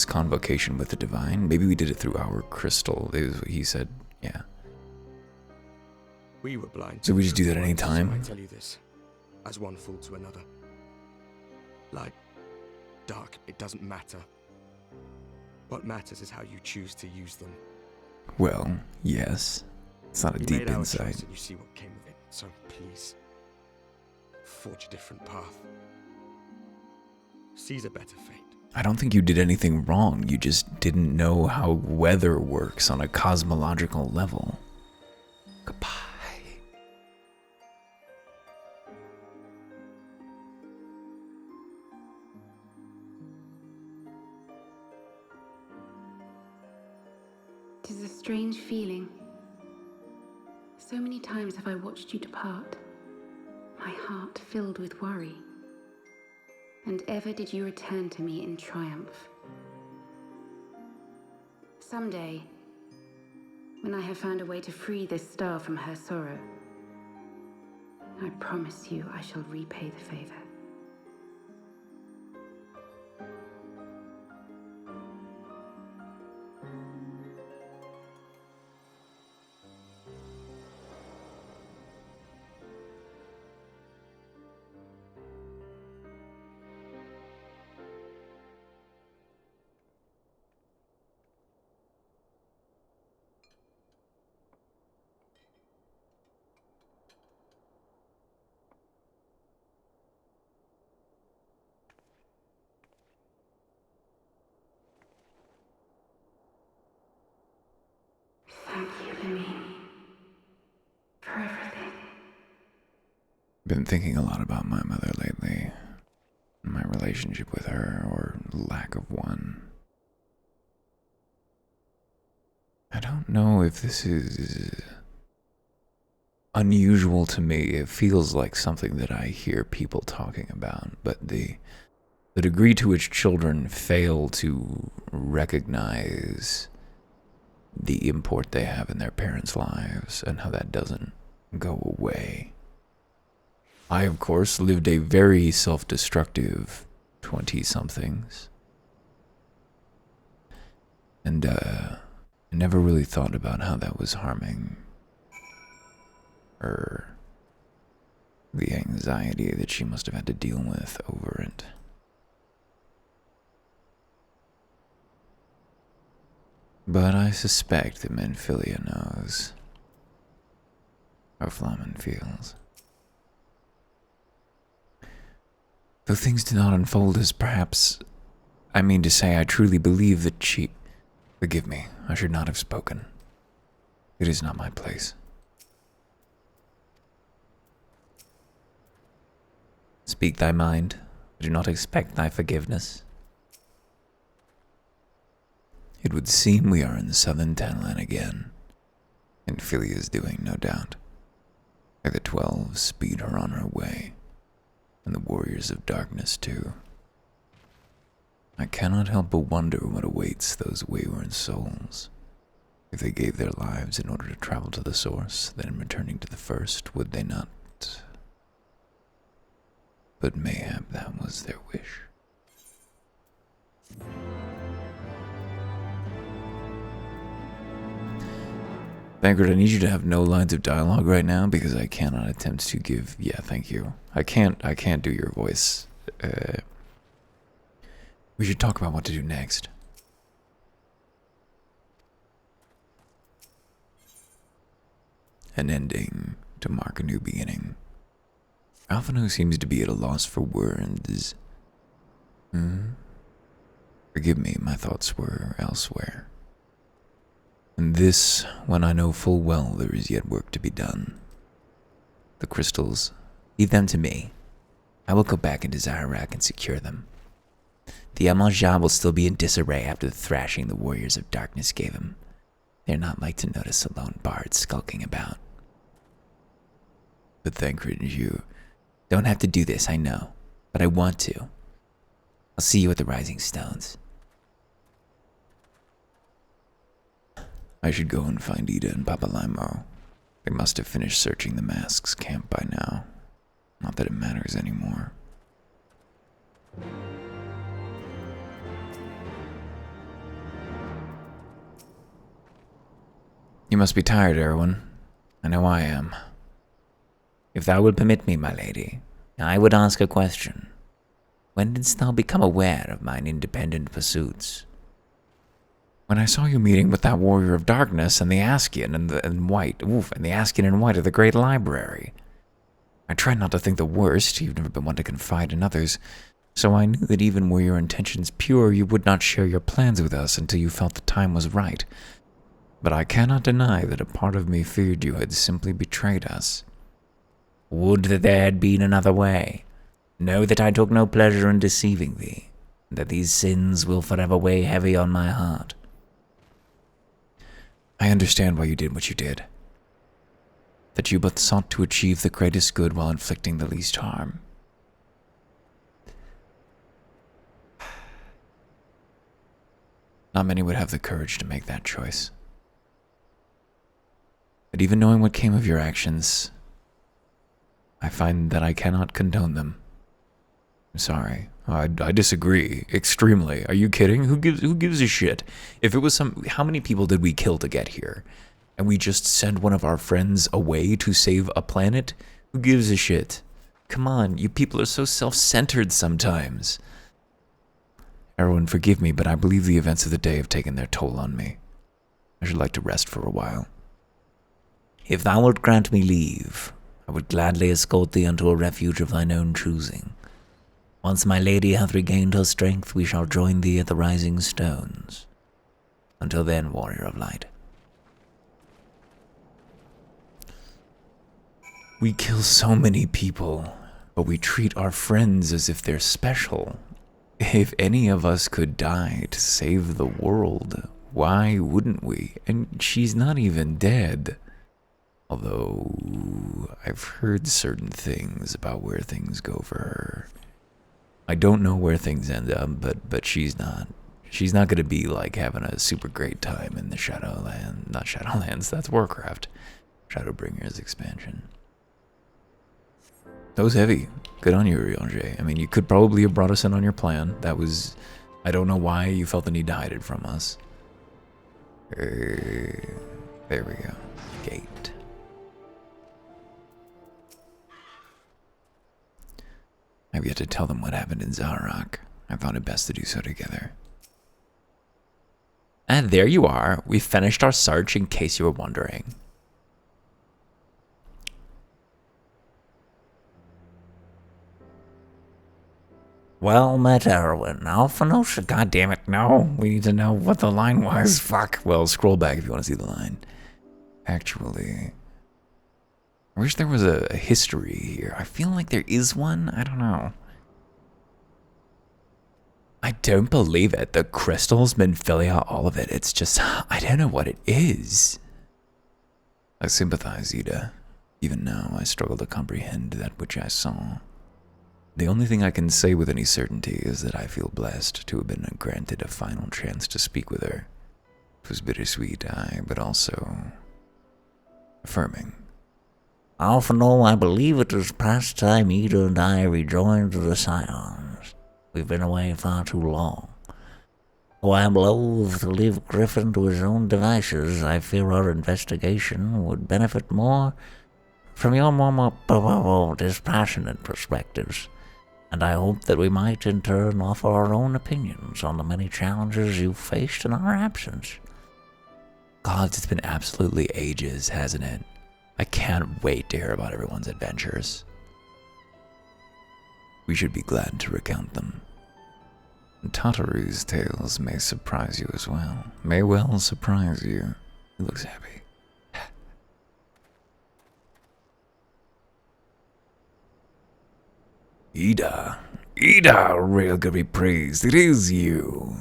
convocation with the divine. Maybe we did it through our crystal. He said, yeah. We were blind. So we just do that any time? I tell you this, as one fool to another. Light, dark, it doesn't matter. What matters is how you choose to use them. Well, yes. It's not a deep insight. You see what came of it. So please, forge a different path. Seize a better fate. I don't think you did anything wrong. You just didn't know how weather works on a cosmological level. Goodbye. It is a strange feeling. So many times have I watched you depart, my heart filled with worry. And ever did you return to me in triumph. Someday, when I have found a way to free this star from her sorrow, I promise you I shall repay the favor. been thinking a lot about my mother lately. My relationship with her, or lack of one. I don't know if this is unusual to me. It feels like something that I hear people talking about, but the degree to which children fail to recognize the import they have in their parents' lives and how that doesn't go away. I, of course, lived a very self-destructive 20-somethings. And, I never really thought about how that was harming her. The anxiety that she must have had to deal with over it. But I suspect that Menphilia knows how Flamen feels. Though things did not unfold as perhaps, I mean to say, I truly believe that she... Forgive me, I should not have spoken. It is not my place. Speak thy mind. I do not expect thy forgiveness. It would seem we are in southern Tanlan again, and Philia's doing, no doubt. Ere the 12 speed her on her way, and the warriors of darkness too. I cannot help but wonder what awaits those wayward souls. If they gave their lives in order to travel to the source, then in returning to the first, would they not? But mayhap that was their wish. Bankrupt, I need you to have no lines of dialogue right now because I cannot attempt to give... Yeah, thank you. I can't do your voice. We should talk about what to do next. An ending to mark a new beginning. Alphinaud seems to be at a loss for words. Forgive me, my thoughts were elsewhere. And this, when I know full well there is yet work to be done. The crystals, leave them to me. I will go back into Zaharak and secure them. The Amal-Jah will still be in disarray after the thrashing the warriors of darkness gave him. They are not like to notice a lone bard skulking about. But Thancred, you don't have to do this, I know, but I want to. I'll see you at the Rising Stones. I should go and find Ida and Papalaimo. They must have finished searching the Mask's camp by now. Not that it matters anymore. You must be tired, Erwin. I know I am. If thou wilt permit me, my lady, I would ask a question. When didst thou become aware of mine independent pursuits? When I saw you meeting with that warrior of darkness and the Askian and the Askian in white at the great library. I tried not to think the worst. You've never been one to confide in others, so I knew that even were your intentions pure, you would not share your plans with us until you felt the time was right. But I cannot deny that a part of me feared you had simply betrayed us. Would that there had been another way. Know that I took no pleasure in deceiving thee, and that these sins will forever weigh heavy on my heart. I understand why you did what you did. That you but sought to achieve the greatest good while inflicting the least harm. Not many would have the courage to make that choice. But even knowing what came of your actions, I find that I cannot condone them. I'm sorry. I disagree extremely. Are you kidding? Who gives a shit? If it was how many people did we kill to get here? And we just send one of our friends away to save a planet? Who gives a shit? Come on, you people are so self-centered sometimes. Erwin, forgive me, but I believe the events of the day have taken their toll on me. I should like to rest for a while. If thou wilt grant me leave, I would gladly escort thee unto a refuge of thine own choosing. Once my lady hath regained her strength, we shall join thee at the Rising Stones. Until then, warrior of light. We kill so many people, but we treat our friends as if they're special. If any of us could die to save the world, why wouldn't we? And she's not even dead. Although, I've heard certain things about where things go for her. I don't know where things end up, but she's not gonna be like having a super great time in the not Shadowlands, that's Warcraft. Shadowbringers expansion. That was heavy. Good on you, Urianger. I mean, you could probably have brought us in on your plan. That was... I don't know why you felt the need to hide it from us. There we go. Gate. I've yet to tell them what happened in Zarok. I found it best to do so together. And there you are. We finished our search, in case you were wondering. Well met, Erwin. Alphinoos, goddammit, no. We need to know what the line was. Fuck. Well, scroll back if you want to see the line. Actually, I wish there was a history here. I feel like there is one. I don't know. I don't believe it. The crystal's been filling out all of it. It's just, I don't know what it is. I sympathize, Ida. Even now, I struggle to comprehend that which I saw. The only thing I can say with any certainty is that I feel blessed to have been granted a final chance to speak with her. It was bittersweet, but also affirming. Alphino, I believe it is past time Ida and I rejoined the Scions. We've been away far too long. Though I am loath to leave Griffin to his own devices, I fear our investigation would benefit more from your more dispassionate perspectives, and I hope that we might in turn offer our own opinions on the many challenges you've faced in our absence. God, it's been absolutely ages, hasn't it? I can't wait to hear about everyone's adventures. We should be glad to recount them. Tataru's tales may surprise you as well. May well surprise you. He looks happy. Ida, real good be praised. It is you.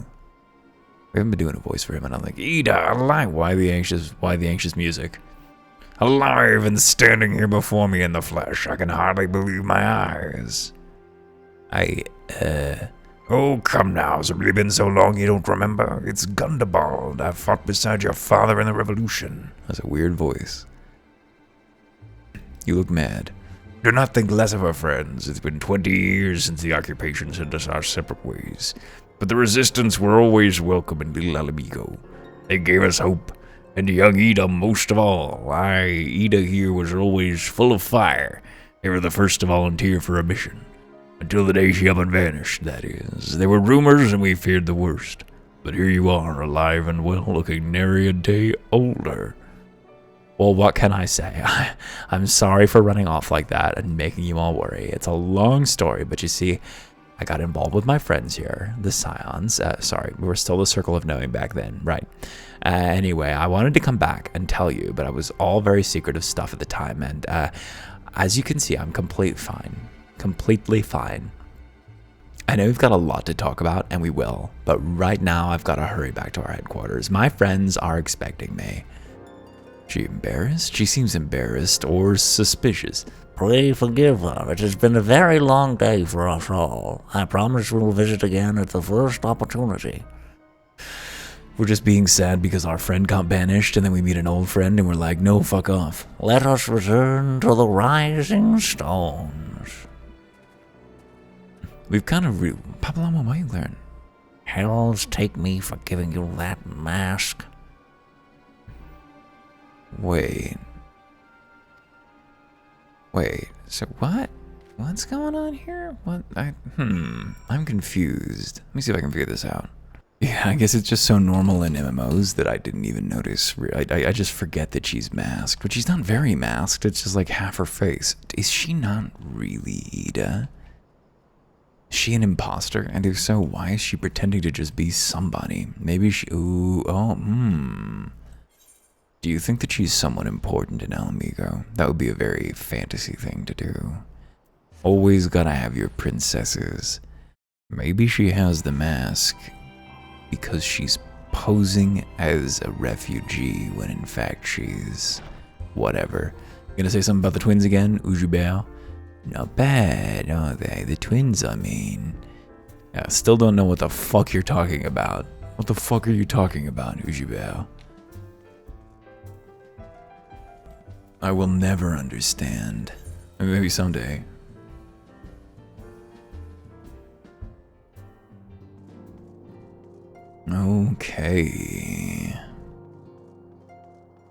We haven't been doing a voice for him, and I'm like, Ida, alive. Why the anxious music? Alive and standing here before me in the flesh. I can hardly believe my eyes. Oh, come now. Has it really been so long you don't remember? It's Gundabald. I fought beside your father in the Revolution. That's a weird voice. You look mad. Do not think less of our friends. It's been 20 years since the occupation sent us our separate ways. But the Resistance were always welcome in Little Alamigo. They gave us hope, and young Ida most of all. Ida here was always full of fire. They were the first to volunteer for a mission. Until the day she up and vanished, that is. There were rumors and we feared the worst. But here you are, alive and well, looking nary a day older. Well, what can I say? I'm sorry for running off like that and making you all worry. It's a long story, but you see, I got involved with my friends here, the Scions. Sorry, we were still the Circle of Knowing back then, right? Anyway, I wanted to come back and tell you, but I was all very secretive stuff at the time, and as you can see, I'm completely fine. I know we've got a lot to talk about, and we will, but right now I've got to hurry back to our headquarters. My friends are expecting me. She embarrassed? She seems embarrassed or suspicious. Pray forgive her. It has been a very long day for us all. I promise we'll visit again at the first opportunity. We're just being sad because our friend got banished, and then we meet an old friend and we're like, no, fuck off. Let us return to the Rising Stones. We've kind of Papalama, why you learn? Hells take me for giving you that mask. Wait, so what? What's going on here? I'm confused. Let me see if I can figure this out. Yeah, I guess it's just so normal in MMOs that I didn't even notice. I just forget that she's masked, but she's not very masked. It's just like half her face. Is she not really Ida? Is she an imposter? And if so, why is she pretending to just be somebody? Maybe she... Do you think that she's someone important in Alamigo? That would be a very fantasy thing to do. Always gotta have your princesses. Maybe she has the mask because she's posing as a refugee when in fact she's whatever. You gonna say something about the twins again, Ujubao? Not bad, are they? The twins, I mean. Yeah, still don't know what the fuck you're talking about. What the fuck are you talking about, Ujubao? I will never understand. Maybe someday. Okay.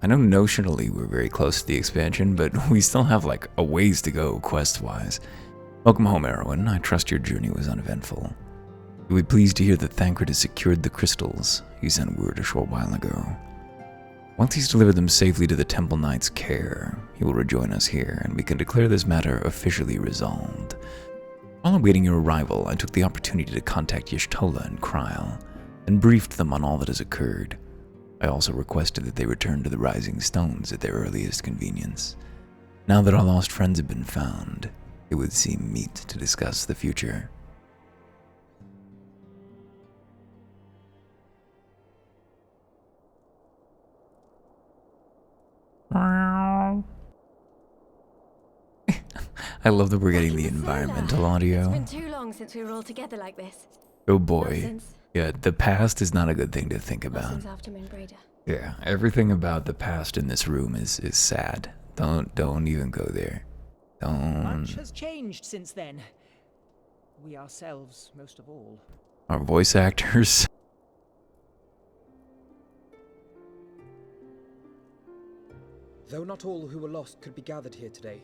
I know notionally we're very close to the expansion, but we still have like a ways to go quest-wise. Welcome home, Erwin. I trust your journey was uneventful. You'll be pleased to hear that Thancred has secured the crystals he sent word a short while ago. Once he's delivered them safely to the Temple Knight's care, he will rejoin us here, and we can declare this matter officially resolved. While awaiting your arrival, I took the opportunity to contact Y'shtola and Krile, and briefed them on all that has occurred. I also requested that they return to the Rising Stones at their earliest convenience. Now that our lost friends have been found, it would seem meet to discuss the future. I love that we're getting the environmental audio. It's been too long since we were all together like this. Oh boy. Yeah, the past is not a good thing to think about. Since after Minbreda. Yeah, everything about the past in this room is sad. Don't even go there. Much has changed since then. We ourselves, most of all. Our voice actors. Though not all who were lost could be gathered here today,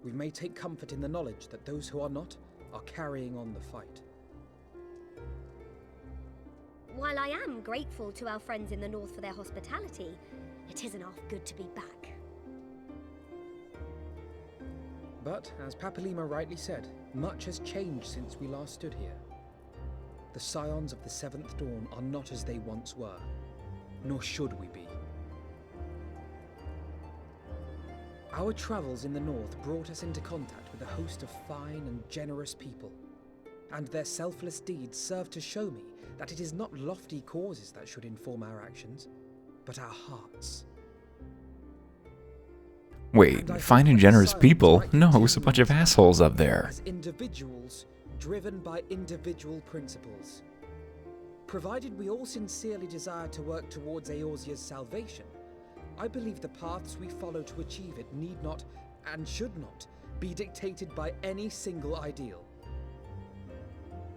we may take comfort in the knowledge that those who are not are carrying on the fight. While I am grateful to our friends in the north for their hospitality, it isn't half good to be back. But, as Papalima rightly said, much has changed since we last stood here. The Scions of the Seventh Dawn are not as they once were, nor should we be. Our travels in the north brought us into contact with a host of fine and generous people, and their selfless deeds serve to show me that it is not lofty causes that should inform our actions, but our hearts. Wait, fine and generous people? No, it's a bunch of assholes up there. As individuals driven by individual principles. Provided we all sincerely desire to work towards Eorzea's salvation, I believe the paths we follow to achieve it need not, and should not, be dictated by any single ideal.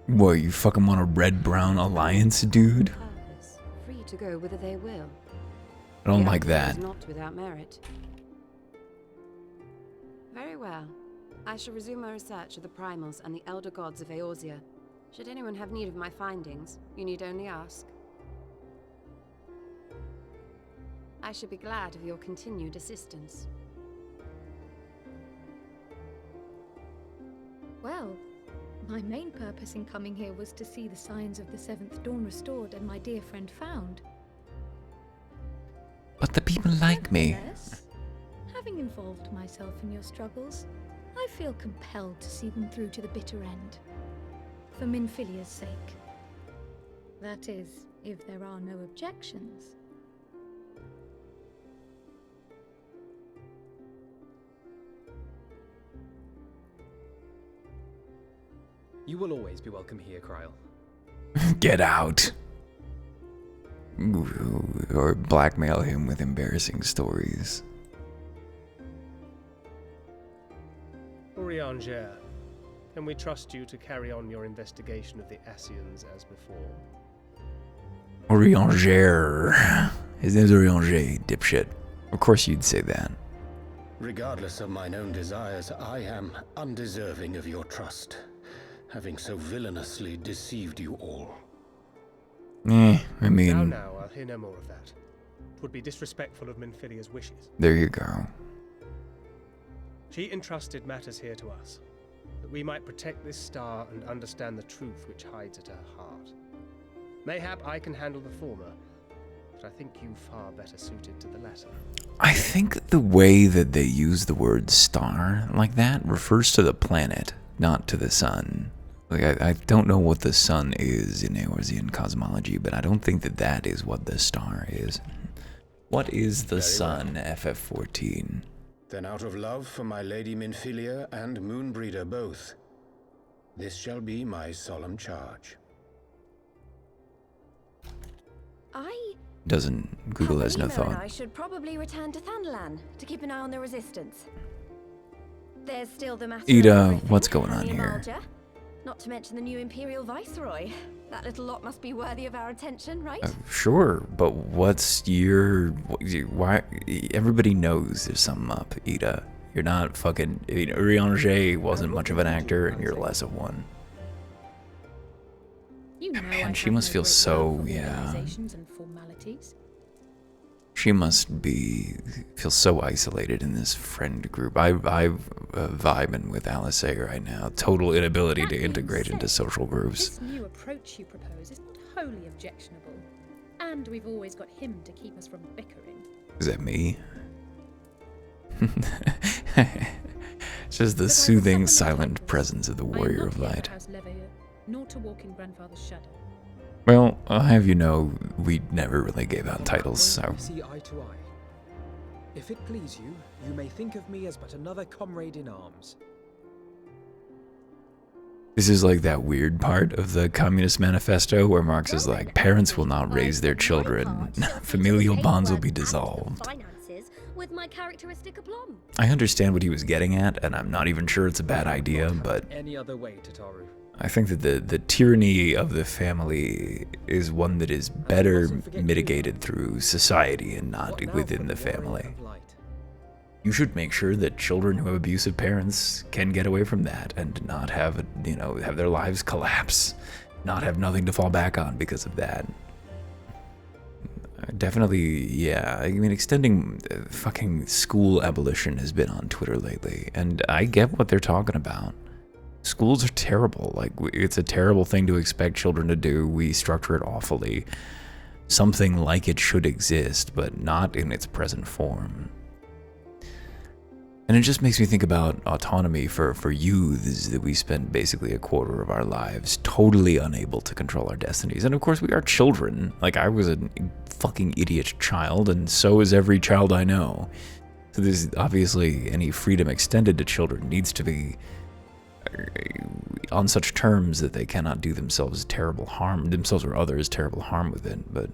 What, you fucking want a red-brown alliance, dude? Free to go whither they will. I don't like that. Not without merit. Very well. I shall resume my research of the primals and the elder gods of Eorzea. Should anyone have need of my findings, you need only ask. I should be glad of your continued assistance. Well, my main purpose in coming here was to see the signs of the Seventh Dawn restored and my dear friend found. But the people like me. Nevertheless, having involved myself in your struggles, I feel compelled to see them through to the bitter end. For Minfilia's sake. That is, if there are no objections. You will always be welcome here, Krile. Get out. Or blackmail him with embarrassing stories. Urianger, can we trust you to carry on your investigation of the Ascians as before? Urianger. His name's Urianger, dipshit. Of course you'd say that. Regardless of mine own desires, I am undeserving of your trust, having so villainously deceived you all. I mean... Now, I'll hear no more of that. It would be disrespectful of Minfilia's wishes. There you go. She entrusted matters here to us, that we might protect this star and understand the truth which hides at her heart. Mayhap I can handle the former, but I think you far better suited to the latter. I think the way that they use the word star like that refers to the planet, not to the sun. Like, I don't know what the sun is in Eorzean cosmology, but I don't think that that is what the star is. What is the sun, FF14? Then out of love for my Lady Minfilia and Moonbreeder both, this shall be my solemn charge. Google has no Paulina and thought. I should probably return to Thanalan to keep an eye on the resistance. There's still the matter of Ida, the Griffin what's going and on the here? Amalja, not to mention the new Imperial Viceroy. That little lot must be worthy of our attention, right? Sure, but what's your... Why... Everybody knows there's something up, Ida. You're not fucking... I mean, Urianger wasn't much of an actor, and you're less of one. You know Man, I she have must no feel great so... love for Yeah. organizations and formalities. She must feel so isolated in this friend group. I'm vibing with Alisei right now. Total inability to integrate into social groups. This new approach you propose is not wholly objectionable, and we've always got him to keep us from bickering. Is that me? It's just the soothing, silent presence of the Warrior of Light. Nor to walk in Grandfather's shadow. Well, I'll have you know, we never really gave out titles, so... We see eye to eye. If it please you, you may think of me as but another comrade in arms. This is like that weird part of the Communist Manifesto where Marx is like, parents will not raise their children, familial bonds will be dissolved. Finances with my characteristic aplomb. I understand what he was getting at, and I'm not even sure it's a bad idea, but Any other way, Tataru? I think that the tyranny of the family is one that is better mitigated through society and not within the family. You should make sure that children who have abusive parents can get away from that and not have, have their lives collapse, not have nothing to fall back on because of that. Definitely, yeah. I mean, extending fucking school abolition has been on Twitter lately, and I get what they're talking about. Schools are terrible. Like, it's a terrible thing to expect children to do. We structure it awfully. Something like it should exist, but not in its present form. And it just makes me think about autonomy for youths that we spend basically a quarter of our lives totally unable to control our destinies. And of course, we are children. Like, I was a fucking idiot child, and so is every child I know. So there's obviously any freedom extended to children needs to be on such terms that they cannot do themselves or others terrible harm with it. But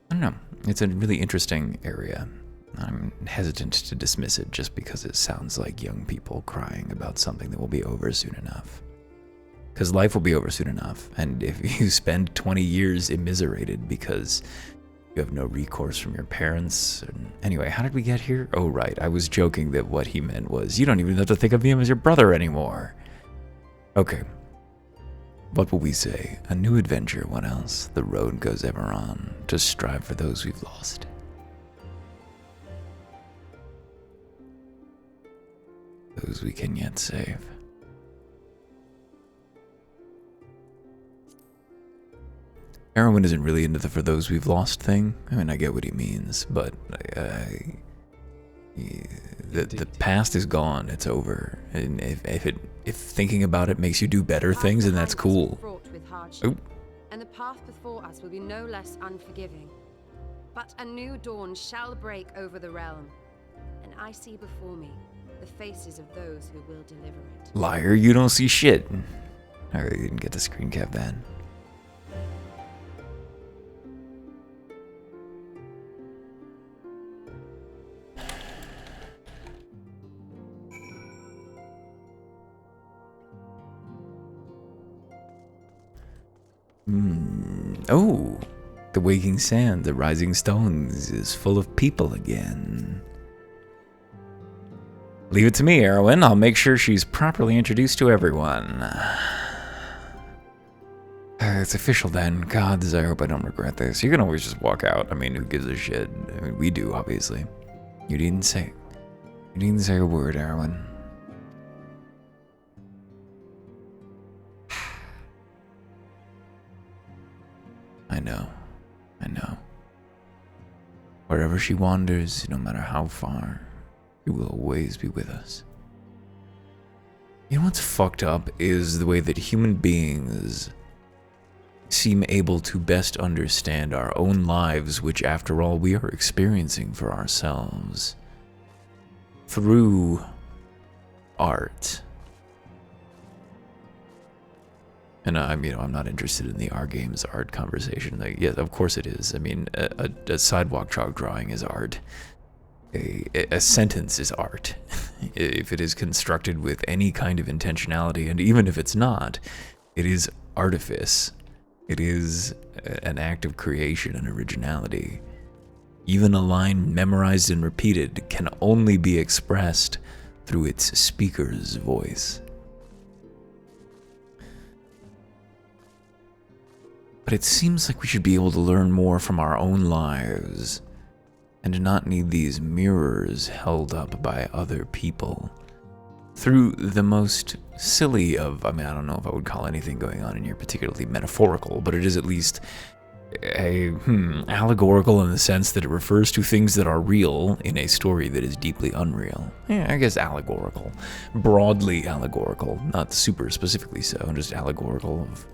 I don't know, it's a really interesting area. I'm hesitant to dismiss it just because it sounds like young people crying about something that will be over soon enough. Because life will be over soon enough, and if you spend 20 years immiserated because you have no recourse from your parents. And anyway, how did we get here? Oh, right, I was joking that what he meant was you don't even have to think of him as your brother anymore. Okay. What will we say? A new adventure, what else? The road goes ever on, to strive for those we've lost. Those we can yet save. Erwin isn't really into the for those we've lost thing. I mean, I get what he means, but the past is gone. It's over. And if thinking about it makes you do better things, then that's cool. Oop. And the path before us will be no less unforgiving. But a new dawn shall break over the realm, and I see before me the faces of those who will deliver it. Liar, you don't see shit. I really didn't get to screen cap that. Oh, the waking sand, the rising stones is full of people again. Leave it to me, Erwin. I'll make sure she's properly introduced to everyone. It's official then. Gods, I hope I don't regret this. You can always just walk out. I mean, who gives a shit? I mean, we do, obviously. You didn't say a word, Erwin. I know. Wherever she wanders, no matter how far, she will always be with us. You know what's fucked up is the way that human beings seem able to best understand our own lives, which after all we are experiencing for ourselves, through art. And I'm not interested in the art games art conversation. Like, yes, of course it is. I mean, a sidewalk chalk drawing is art. A sentence is art. If it is constructed with any kind of intentionality, and even if it's not, it is artifice. It is an act of creation and originality. Even a line memorized and repeated can only be expressed through its speaker's voice. But it seems like we should be able to learn more from our own lives and not need these mirrors held up by other people through the most silly of, I don't know if I would call anything going on in here particularly metaphorical, but it is at least allegorical in the sense that it refers to things that are real in a story that is deeply unreal. Yeah, I guess allegorical. Broadly allegorical, not super specifically so, just allegorical of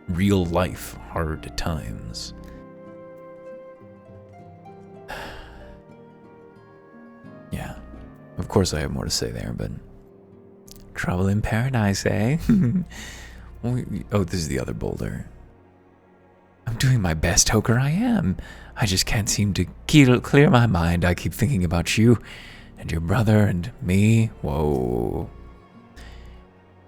real life, hard times. Yeah, of course I have more to say there, but trouble in paradise, eh? Oh, this is the other boulder. I'm doing my best, Hoker, I am. I just can't seem to clear my mind. I keep thinking about you and your brother and me. Whoa.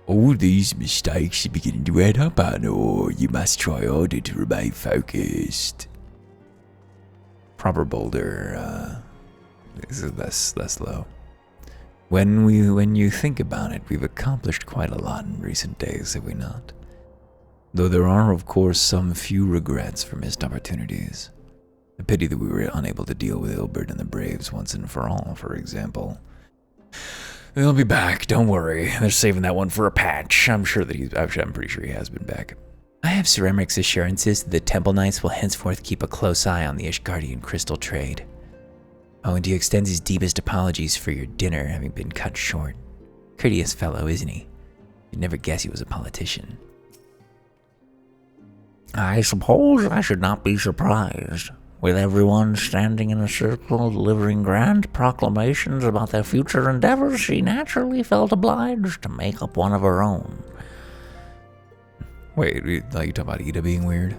All these mistakes are beginning to add up, Arnor. You must try harder to remain focused. Proper boulder, this is less low. When you think about it, we've accomplished quite a lot in recent days, have we not? Though there are, of course, some few regrets for missed opportunities. A pity that we were unable to deal with Ilbert and the Braves once and for all, for example. They'll be back, don't worry. They're saving that one for a patch. I'm pretty sure he has been back. I have Sir Emmerich's assurances that the Temple Knights will henceforth keep a close eye on the Ishgardian crystal trade. Oh, and he extends his deepest apologies for your dinner having been cut short. Courteous fellow, isn't he? You'd never guess he was a politician. I suppose I should not be surprised, with everyone standing in a circle delivering grand proclamations about their future endeavors. She naturally felt obliged to make up one of her own. Wait, you talking about Ida being weird?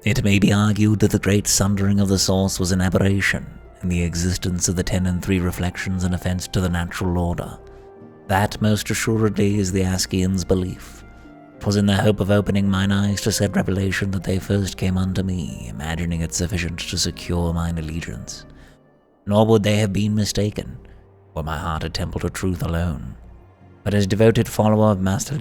It may be argued that the great sundering of the source was an aberration, and the existence of the 10 and 3 reflections an offense to the natural order. That most assuredly is the Askians' belief. 'Twas in the hope of opening mine eyes to said revelation that they first came unto me, imagining it sufficient to secure mine allegiance. Nor would they have been mistaken, were my heart a temple to truth alone. But as devoted follower of Master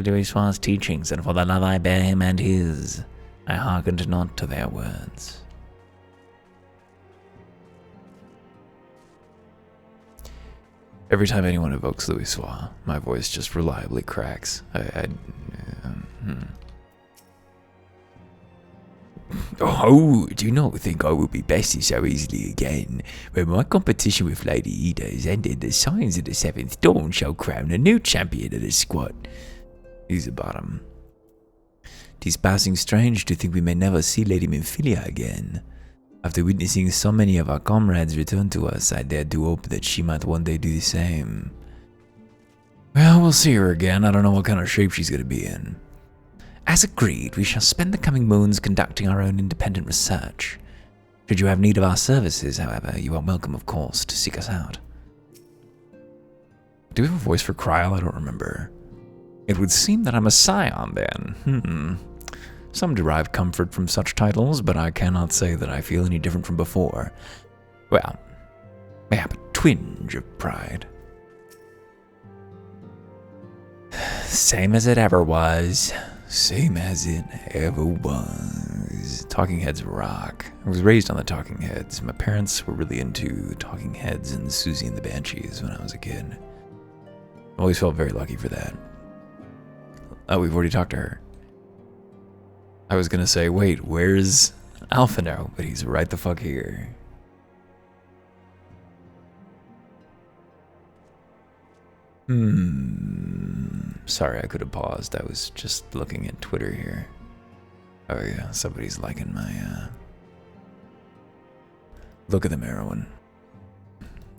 Louis Soir's teachings, and for the love I bear him and his, I hearkened not to their words. Every time anyone evokes Louis Soir, my voice just reliably cracks. Oh, do not think I will be bested so easily again. When my competition with Lady Ida is ended, the Scions of the 7th Dawn shall crown a new champion of the squad. He's a bottom. 'Tis passing strange to think we may never see Lady Minfilia again. After witnessing so many of our comrades return to us, I dared to hope that she might one day do the same. Well, we'll see her again. I don't know what kind of shape she's going to be in. As agreed, we shall spend the coming moons conducting our own independent research. Should you have need of our services, however, you are welcome, of course, to seek us out. Do we have a voice for Kryl? I don't remember. It would seem that I'm a scion, then. Some derive comfort from such titles, but I cannot say that I feel any different from before. Well, mayhap a twinge of pride. Same as it ever was. Same as it ever was. Talking Heads rock. I was raised on the Talking Heads. My parents were really into the Talking Heads and Susie and the Banshees when I was a kid. I always felt very lucky for that. Oh, we've already talked to her. I was gonna say, wait, where's Alphinaud? But he's right the fuck here. Sorry, I could have paused. I was just looking at Twitter here. Oh yeah, somebody's liking my, Look at them, Erwin.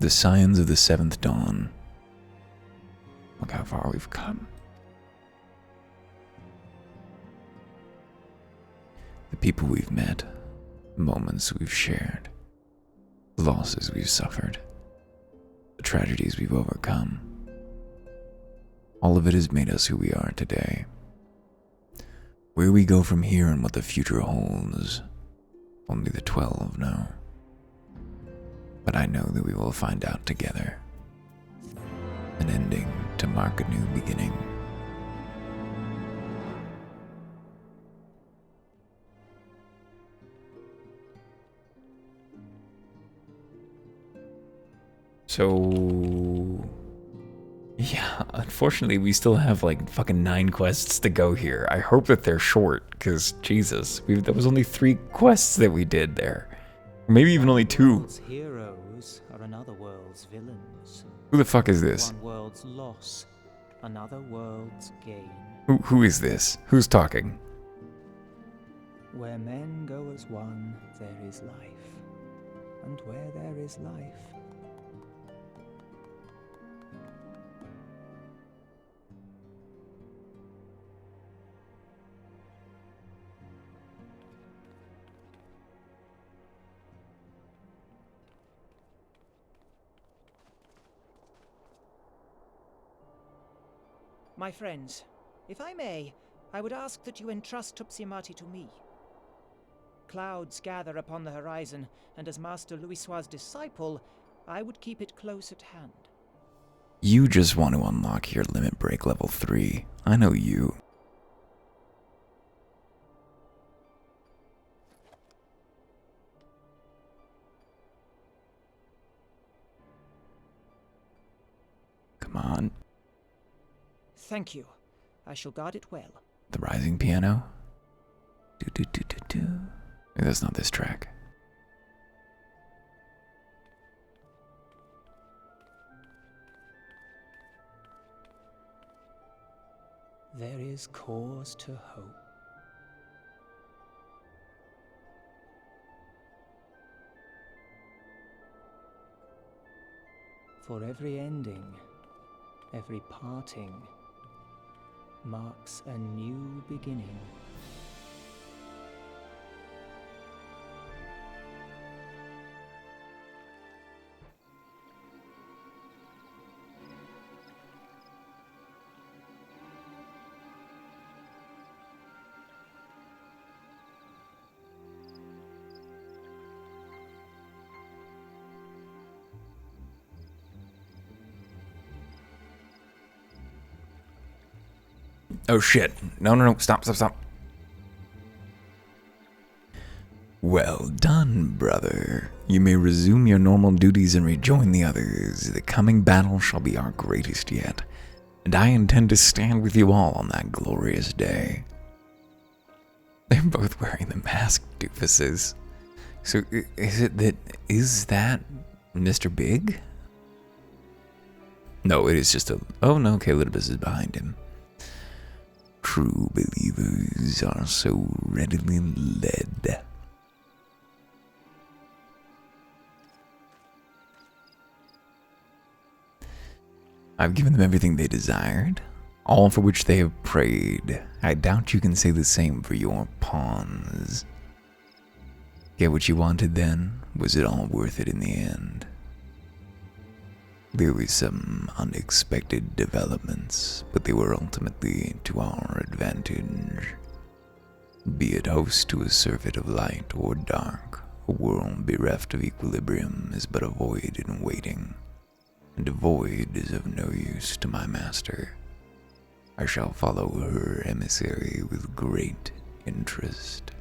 The Scions of the Seventh Dawn. Look how far we've come. The people we've met, moments we've shared, losses we've suffered, the tragedies we've overcome. All of it has made us who we are today. Where we go from here and what the future holds, only the 12 know. But I know that we will find out together. An ending to mark a new beginning. So, yeah, unfortunately we still have like fucking 9 quests to go here. I hope that they're short, because Jesus, that was only 3 quests that we did there. Or maybe even only 2. Heroes are another world's villains. Who the fuck is this? One world's loss, another world's gain. Who is this? Who's talking? Where men go as one, there is life. And where there is life, my friends, if I may, I would ask that you entrust Tupsimati to me. Clouds gather upon the horizon, and as Master Louisoix's disciple, I would keep it close at hand. You just want to unlock your limit break level 3. I know you. Come on. Thank you. I shall guard it well. The rising piano? Do. That's not this track. There is cause to hope. For every ending, every parting, marks a new beginning. Oh shit. No. Stop. Well done, brother. You may resume your normal duties and rejoin the others. The coming battle shall be our greatest yet, and I intend to stand with you all on that glorious day. They're both wearing the mask, doofuses. So, is that Mr. Big? No, it is just a... Oh no, Calibus is behind him. True believers are so readily led. I've given them everything they desired, all for which they have prayed. I doubt you can say the same for your pawns. Get what you wanted then? Was it all worth it in the end? There were some unexpected developments, but they were ultimately to our advantage. Be it host to a surfeit of light or dark, a world bereft of equilibrium is but a void in waiting, and a void is of no use to my master. I shall follow her emissary with great interest.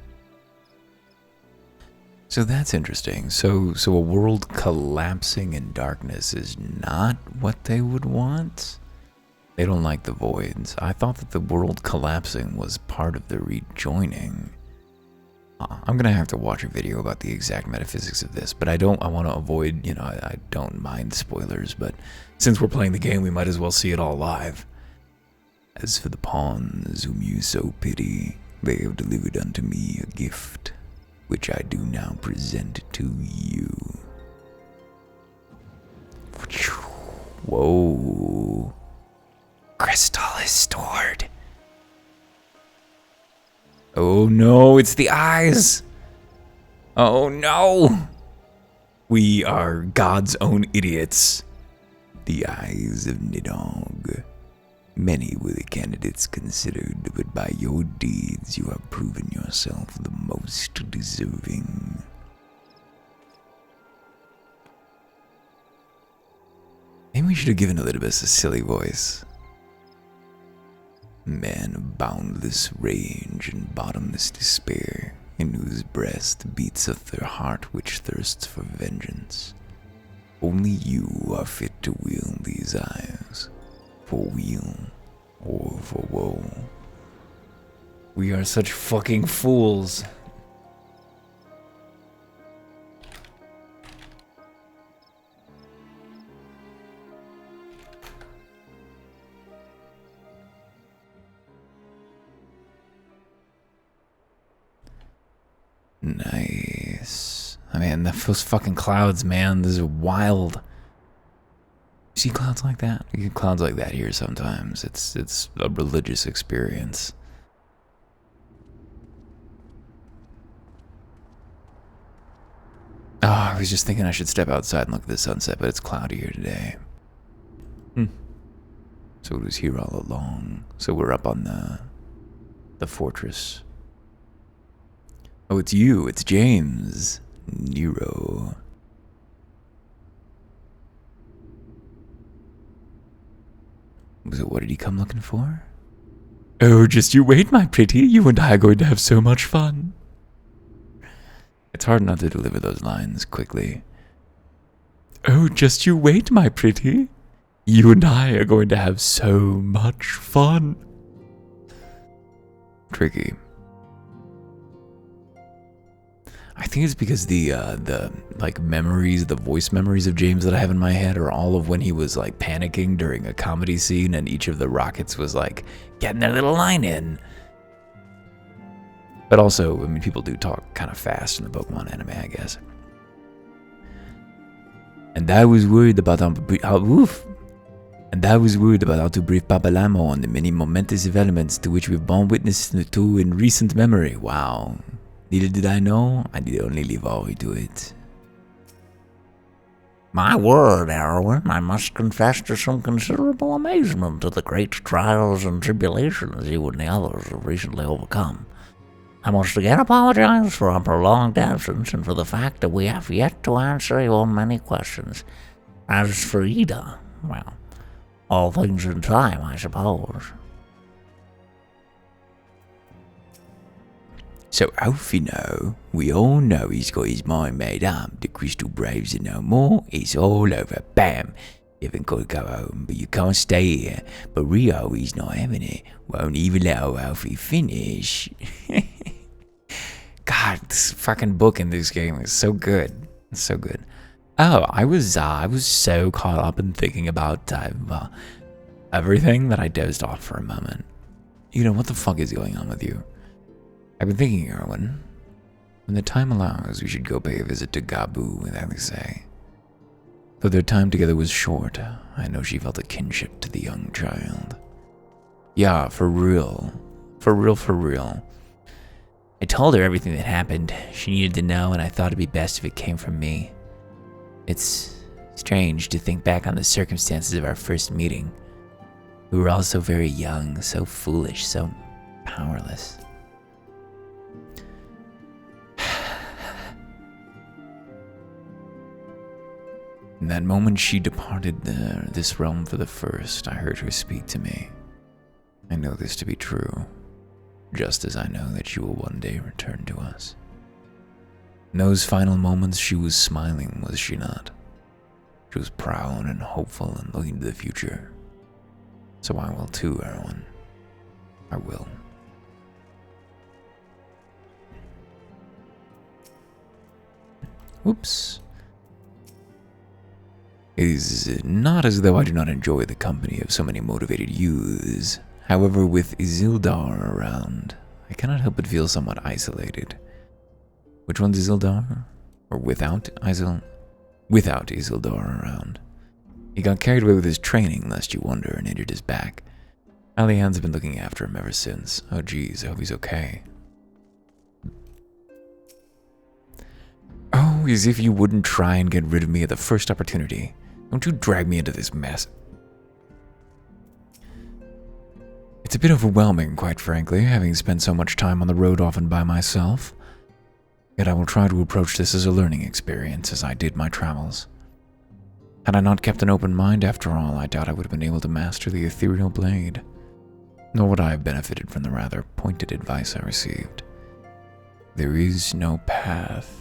So that's interesting. So a world collapsing in darkness is not what they would want? They don't like the voids. I thought that the world collapsing was part of the rejoining. I'm gonna have to watch a video about the exact metaphysics of this, but I want to avoid, you know, I don't mind spoilers, but since we're playing the game, we might as well see it all live. As for the pawns whom you so pity, they have delivered unto me a gift, which I do now present to you. Whoa. Crystal is stored. Oh no, it's the eyes. Oh no. We are God's own idiots. The eyes of Nidhogg. Many were the candidates considered, but by your deeds you have proven yourself the most deserving. Maybe we should have given Elidibus a silly voice. Man of boundless rage and bottomless despair, in whose breast beats a heart which thirsts for vengeance. Only you are fit to wield these eyes, for weal or for woe. We are such fucking fools. Nice. I mean, those fucking clouds, man. This is wild. You see clouds like that? You get clouds like that here sometimes. It's a religious experience. Oh, I was just thinking I should step outside and look at the sunset, but it's cloudy here today. So it was here all along. So we're up on the fortress. Oh, it's you. It's James. Nero. So what did he come looking for? Oh, just you wait, my pretty. You and I are going to have so much fun. It's hard not to deliver those lines quickly. Oh, just you wait, my pretty. You and I are going to have so much fun. Tricky. I think it's because the like memories, the voice memories of James that I have in my head are all of when he was like panicking during a comedy scene and each of the rockets was like getting their little line in. But also, I mean, people do talk kind of fast in the Pokemon anime, I guess. And I was worried about how to brief Papalamo on the many momentous developments to which we've borne witness to in recent memory. Wow. Neither did I know. I did only leave Ori to it. My word, Erwin, I must confess to some considerable amazement at the great trials and tribulations you and the others have recently overcome. I must again apologize for our prolonged absence and for the fact that we have yet to answer your many questions. As for Ida, well, all things in time, I suppose. So Alfino, we all know he's got his mind made up. The Crystal Braves are no more. It's all over. Bam! You haven't got to go home, but you can't stay here. But Rio, he's not having it. Won't even let old Alfie finish. God, this fucking book in this game is so good. It's so good. Oh, I was so caught up in thinking about everything that I dozed off for a moment. You know, what the fuck is going on with you? I've been thinking, Erwin, when the time allows, we should go pay a visit to Gabu with Alice. Though their time together was short, I know she felt a kinship to the young child. Yeah, for real. For real. I told her everything that happened. She needed to know, and I thought it'd be best if it came from me. It's strange to think back on the circumstances of our first meeting. We were all so very young, so foolish, so powerless. In that moment she departed this realm for the first, I heard her speak to me. I know this to be true, just as I know that she will one day return to us. In those final moments she was smiling, was she not? She was proud and hopeful and looking to the future. So I will too, Erwin. I will. Whoops. It is not as though I do not enjoy the company of so many motivated youths. However, with Isildur around, I cannot help but feel somewhat isolated. Which one's Isildur? Or without Isildur? Without Isildur around. He got carried away with his training, lest you wonder, and injured his back. Alian's been looking after him ever since. Oh geez, I hope he's okay. Oh, as if you wouldn't try and get rid of me at the first opportunity. Don't you drag me into this mess. It's a bit overwhelming, quite frankly, having spent so much time on the road often by myself. Yet I will try to approach this as a learning experience as I did my travels. Had I not kept an open mind after all, I doubt I would have been able to master the ethereal blade. Nor would I have benefited from the rather pointed advice I received. There is no path.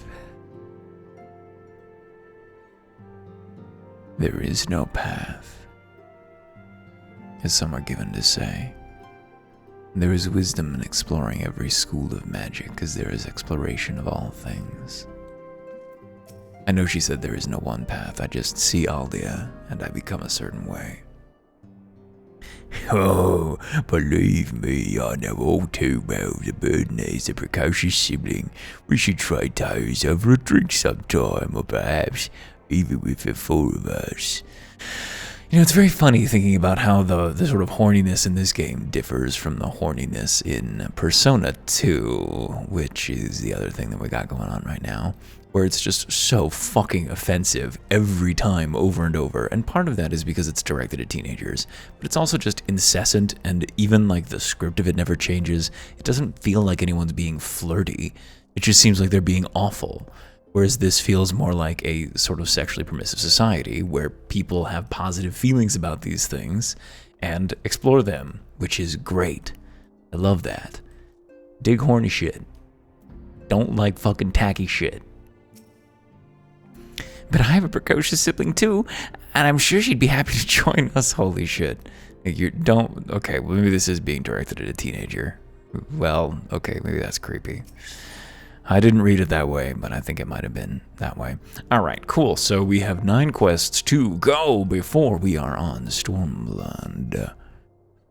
There is no path, as some are given to say. There is wisdom in exploring every school of magic, as there is exploration of all things. I know she said there is no one path, I just see Aldia, and I become a certain way. Oh, believe me, I know all too well the burden is a precocious sibling. We should trade tales over a drink sometime, or perhaps even with the four of us. You know, it's very funny thinking about how the sort of horniness in this game differs from the horniness in Persona 2, which is the other thing that we got going on right now, where it's just so fucking offensive every time, over and over. And part of that is because it's directed at teenagers, but it's also just incessant, and even like the script of it never changes. It doesn't feel like anyone's being flirty. It just seems like they're being awful. Whereas this feels more like a sort of sexually permissive society where people have positive feelings about these things and explore them, which is great. I love that. Dig horny shit. Don't like fucking tacky shit. But I have a precocious sibling too, and I'm sure she'd be happy to join us. Holy shit. Okay, well maybe this is being directed at a teenager. Well, okay, maybe that's creepy. I didn't read it that way, but I think it might have been that way. Alright, cool. So we have 9 quests to go before we are on Stormland.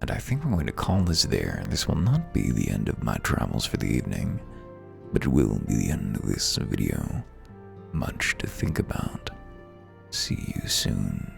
And I think we're going to call this there. This will not be the end of my travels for the evening, but it will be the end of this video. Much to think about. See you soon.